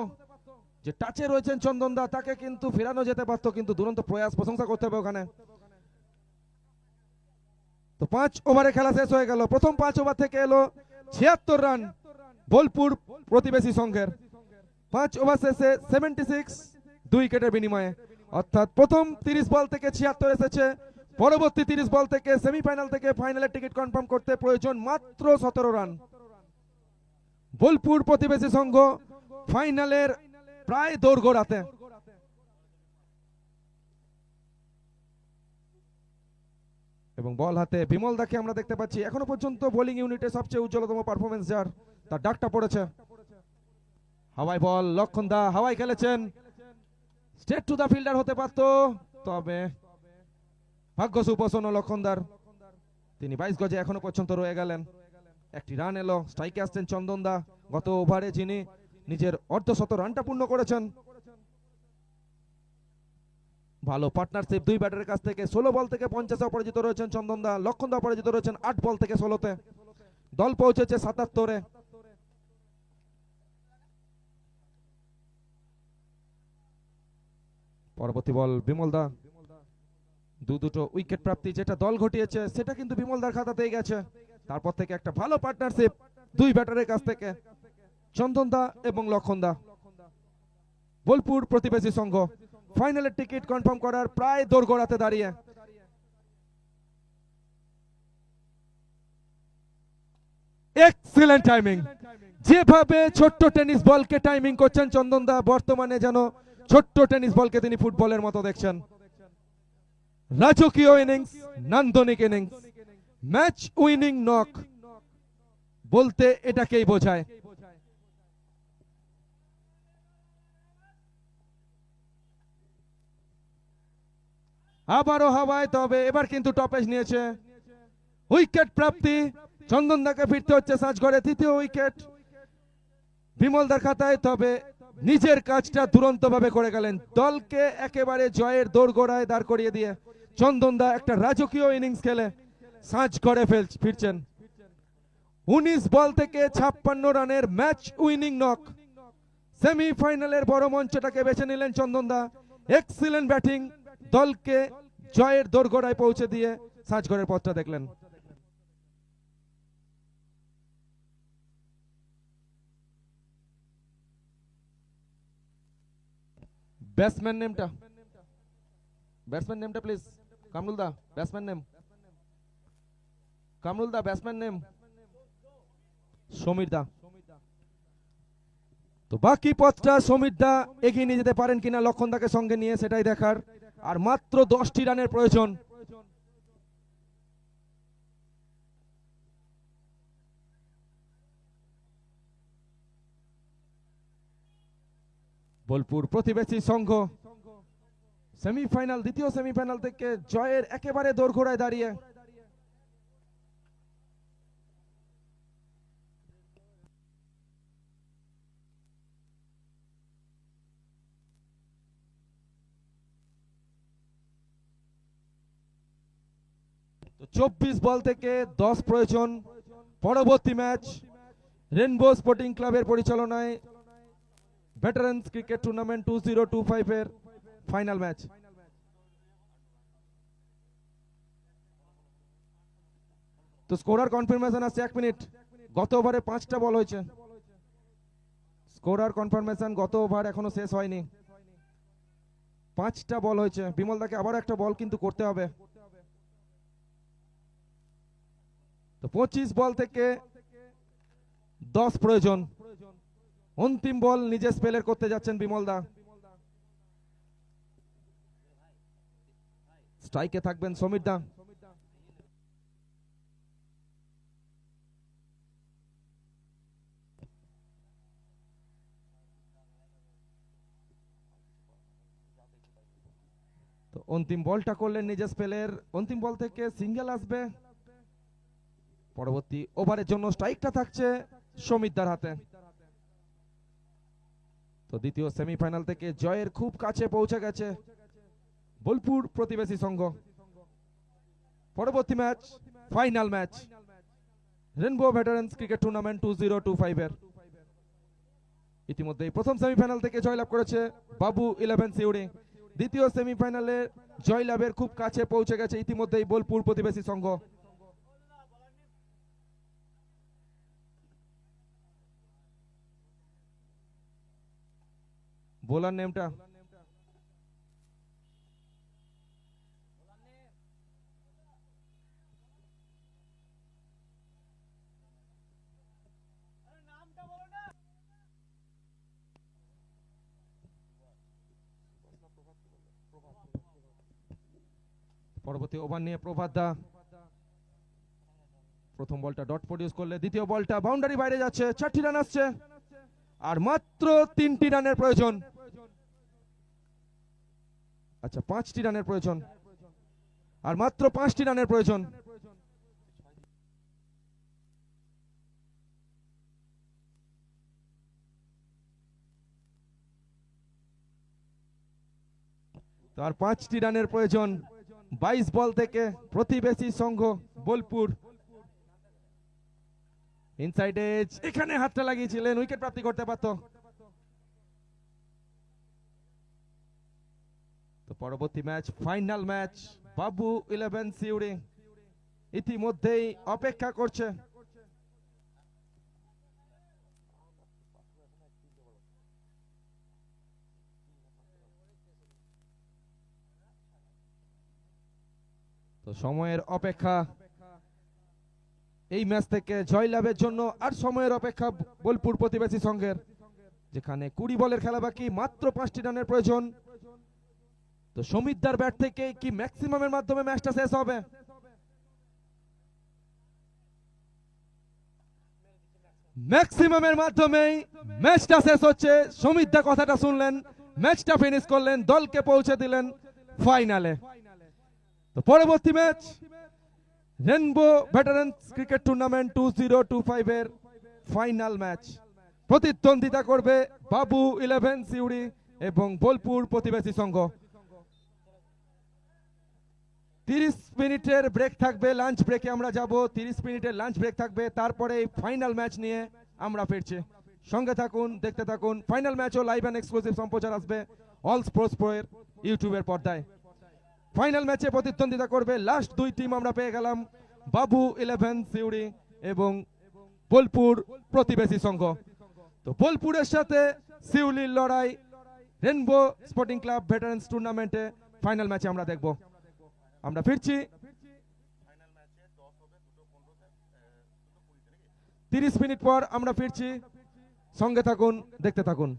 যে টাচে রয়েছেন চন্দনদা তাকে কিন্তু ফেরানো যেতে পারত, কিন্তু দুরন্ত প্রয়াস, প্রশংসা করতে হবে ওখানে। তো 5 ওভারে খেলা শেষ হয়ে গেল। প্রথম 5 ওভার থেকে এলো 76 রান বোলপুর প্রতিবেশী সংঘের। 5 ওভার শেষে 76 2 উইকেটের বিনিময়ে, অর্থাৎ প্রথম 30 বল থেকে 76 এসেছে। পরবর্তী 30 বল থেকে সেমিফাইনাল থেকে ফাইনালের টিকিট কনফার্ম করতে প্রয়োজন মাত্র 17 রান। বোলপুর প্রতিবেশী সংঘ ফাইনালের প্রায় দোরগোড়াতে। এবং বল হাতে বিমল দাকে আমরা দেখতে পাচ্ছি, এখনো পর্যন্ত বোলিং ইউনিটে সবচেয়ে উজ্জ্বলতম পারফরমেন্স যার, তার ডাকটা পড়েছে। হাওয়াই বল, লক্ষণ দা হাওয়াই খেলেছেন, স্ট্রেট টু দা ফিল্ডার হতে পারত, তবে ভাগ্য সুপ্রসন্ন লক্ষণদার, তিনি 22 গজে এখনো পর্যন্ত রয়ে গেলেন। একটি রান এলো, স্ট্রাইকে আসছেন চন্দন দা, গত ওভারে যিনি নিজের অর্ধশত রানটা পূর্ণ করেছেন। ভালো পার্টনারশিপ দুই ব্যাটারের কাছ থেকে। 16 বল থেকে 50 অপরাজিত রয়েছেন চন্দন দা, লক্ষণ দা অপরাজিত রয়েছেন 8 বল থেকে 16তে। দল পৌঁছেছে 77-এ। পরবর্তী বল বিমল দা, দুটো উইকেট প্রাপ্তি যেটা দল ঘটিয়েছে সেটা কিন্তু বিমল দার খাতাতেই গেছে। তারপর থেকে একটা ভালো পার্টনারশিপ দুই ব্যাটারের কাছ থেকে, চন্দন দা এবং লক্ষণ দা। বোলপুর প্রতিবেশী সংঘ ফাইনালের টিকিট কনফার্ম করার প্রায় দোরগোড়াতে দাঁড়িয়ে। এক্সিলেন্ট টাইমিং, যেভাবে ছোট্ট টেনিস বলকে টাইমিং করছেন চন্দন দা, বর্তমানে যেন ছোট্ট টেনিস বলকে তিনি ফুটবলের মতো দেখছেন। রাজকীয় ইনিংস, নান্দনিক ইনিংস, ম্যাচ উইনিং নক বলতে এটাকেই বোঝায়। আবারও হাওয়ায়, তবে এবার কিন্তু টপেজ নিয়েছে। উইকেট প্রাপ্তি, চন্দন দাকে ফিরতে হচ্ছে সাজঘরে। তৃতীয় উইকেট বিমলদার খাতায়, তবে নিজের কাজটা দুরন্ত ভাবে করে গেলেন, দলকে একেবারে জয়ের দোরগোড়ায় দাঁড় করিয়ে দিয়ে চন্দন দা একটা রাজকীয় ইনিংস খেলে সাজঘরে ফিরছেন। 19 বল থেকে 56 রানের ম্যাচ উইনিং নক। সেমিফাইনালের বড় মঞ্চটাকে বেছে নিলেন চন্দন দা। এক্সিলেন্ট ব্যাটিং, দলকে জয়ের দোরগোড়ায় পৌঁছে দিয়ে সাজঘরের পথটা দেখলেন। ব্যাটসম্যান নেমটা please, Kamrul da, batsman name, Kamrul da, batsman name Samir da. তো বাকি পথটা সমীর দা এগিয়ে নিয়ে যেতে পারেন কিনা লক্ষণ দাকে সঙ্গে নিয়ে, সেটাই দেখার। আর মাত্র 10টি রানের প্রয়োজন। বোলপুর প্রতিবেশী সংঘ সেমিফাইনাল, দ্বিতীয় সেমিফাইনাল থেকে জয়ের একেবারে দোরগোড়ায় দাঁড়িয়ে। তো 24 বল থেকে 10 প্রয়োজন। পরবর্তী ম্যাচ রেনবো স্পোর্টিং ক্লাবের পরিচালনায় ভেটারেন্স ক্রিকেট টুর্নামেন্ট 2025 এর ফাইনাল ম্যাচ। তো স্কোরার কনফার্মেশন আসছে 1 মিনিট। গত ওভারে 5টা বল হয়েছে। স্কোরার কনফার্মেশন গত ওভার এখনো শেষ হয়নি, 5টা বল হয়েছে। বিমল দাকে আবার একটা বল কিন্তু করতে হবে। তো 25 বল থেকে 10 প্রয়োজন। অন্তিম বল নিজে স্পেলের করতে যাচ্ছেন বিমল দা। স্ট্রাইকে থাকবেন সমীর দা। তো অন্তিম বলটা করলেন নিজে স্পেলের। অন্তিম বল থেকে সিঙ্গেল আসবে। পরবর্তী ওভারের জন্য স্ট্রাইকটা থাকছে সমীরদার হাতে। তো দ্বিতীয় সেমিফাইনাল থেকে জয়ের খুব কাছে পৌঁছে গেছে বোলপুর প্রতিবেশী সংঘ। পরবর্তী match final match rainbow veterans cricket tournament 2025 এর। ইতিমধ্যেই প্রথম সেমিফাইনাল থেকে জয়লাভ করেছে বাবু 11 সিউড়ি। দ্বিতীয় সেমিফাইনালে জয়লাভের খুব কাছে পৌঁছে গেছে ইতিমধ্যেই বোলপুর প্রতিবেশী সংঘ। বোলার নেমটা পরবর্তী ওভার নিয়ে প্রভাত দা। প্রথম বলটা ডট প্রডিউস করলে দ্বিতীয় বলটা বাউন্ডারি বাইরে যাচ্ছে। 4টি রান আসছে আর মাত্র 3টি রানের প্রয়োজন। আচ্ছা 5টি রানের প্রয়োজন আর মাত্র 5টি রানের প্রয়োজন। তার 5টি রানের প্রয়োজন 22 বল থেকে প্রতিবেশী সংঘ বোলপুর। ইনসাইড এজ, এখানে হাতটা লাগিয়েছিলেন, উইকেট প্রাপ্তি করতে পারত। তো পরবর্তী ম্যাচ ফাইনাল ম্যাচ বাবু 11 সিউড়ি ইতিমধ্যেই অপেক্ষা করছে। তো সময়ের অপেক্ষা এই ম্যাচ থেকে জয়লাভের জন্য, আর সময়ের অপেক্ষা বোলপুর প্রতিবেশী সংঘের, যেখানে 20 বলের খেলা বাকি, মাত্র 5টি রানের প্রয়োজন। তো সমীরদার ব্যাট থেকে কি ম্যাক্সিমামের মাধ্যমে ম্যাচটা শেষ হবে? ম্যাক্সিমামের মাধ্যমেই ম্যাচটা শেষ হচ্ছে। সমীরদা কথাটা শুনলেন, ম্যাচটা ফিনিশ করলেন, দলকে পৌঁছে দিলেন ফাইনালে। তো পরবর্তী match rainbow veterans cricket tournament 2025 এর ফাইনাল ম্যাচ। প্রতিদ্বন্দ্বিতা করবে বাবু 11 সিউড়ি এবং বোলপুর প্রতিবেশী সংঘ। 30 মিনিটের ব্রেক থাকবে, লাঞ্চ ব্রেকে আমরা যাব। 30 মিনিটের লাঞ্চ ব্রেক থাকবে, তারপরে ফাইনাল ম্যাচ নিয়ে আমরা ফিরছি। সঙ্গে থাকুন, দেখতে থাকুন। ফাইনাল ম্যাচও লাইভ এন্ড এক্সক্লুসিভ সম্প্রচার আসবে অল স্পোর্টস প্রো এর ইউটিউবের পর্দায়। ফাইনাল ম্যাচে প্রতিদ্বন্দ্বিতা করবে লাস্ট 2 টিম আমরা পেয়ে গেলাম, বাবু 11 সিউড়ি এবং বোলপুর প্রতিবেশী সংঘ। তো বোলপুরের সাথে সিউড়ির লড়াই রেনবো স্পোর্টিং ক্লাব ভেটারেন্স টুর্নামেন্টে ফাইনাল ম্যাচে আমরা দেখব। আমরা ফিরছি 30 মিনিট পর। আমরা ফিরছি, সঙ্গে থাকুন, দেখতে থাকুন।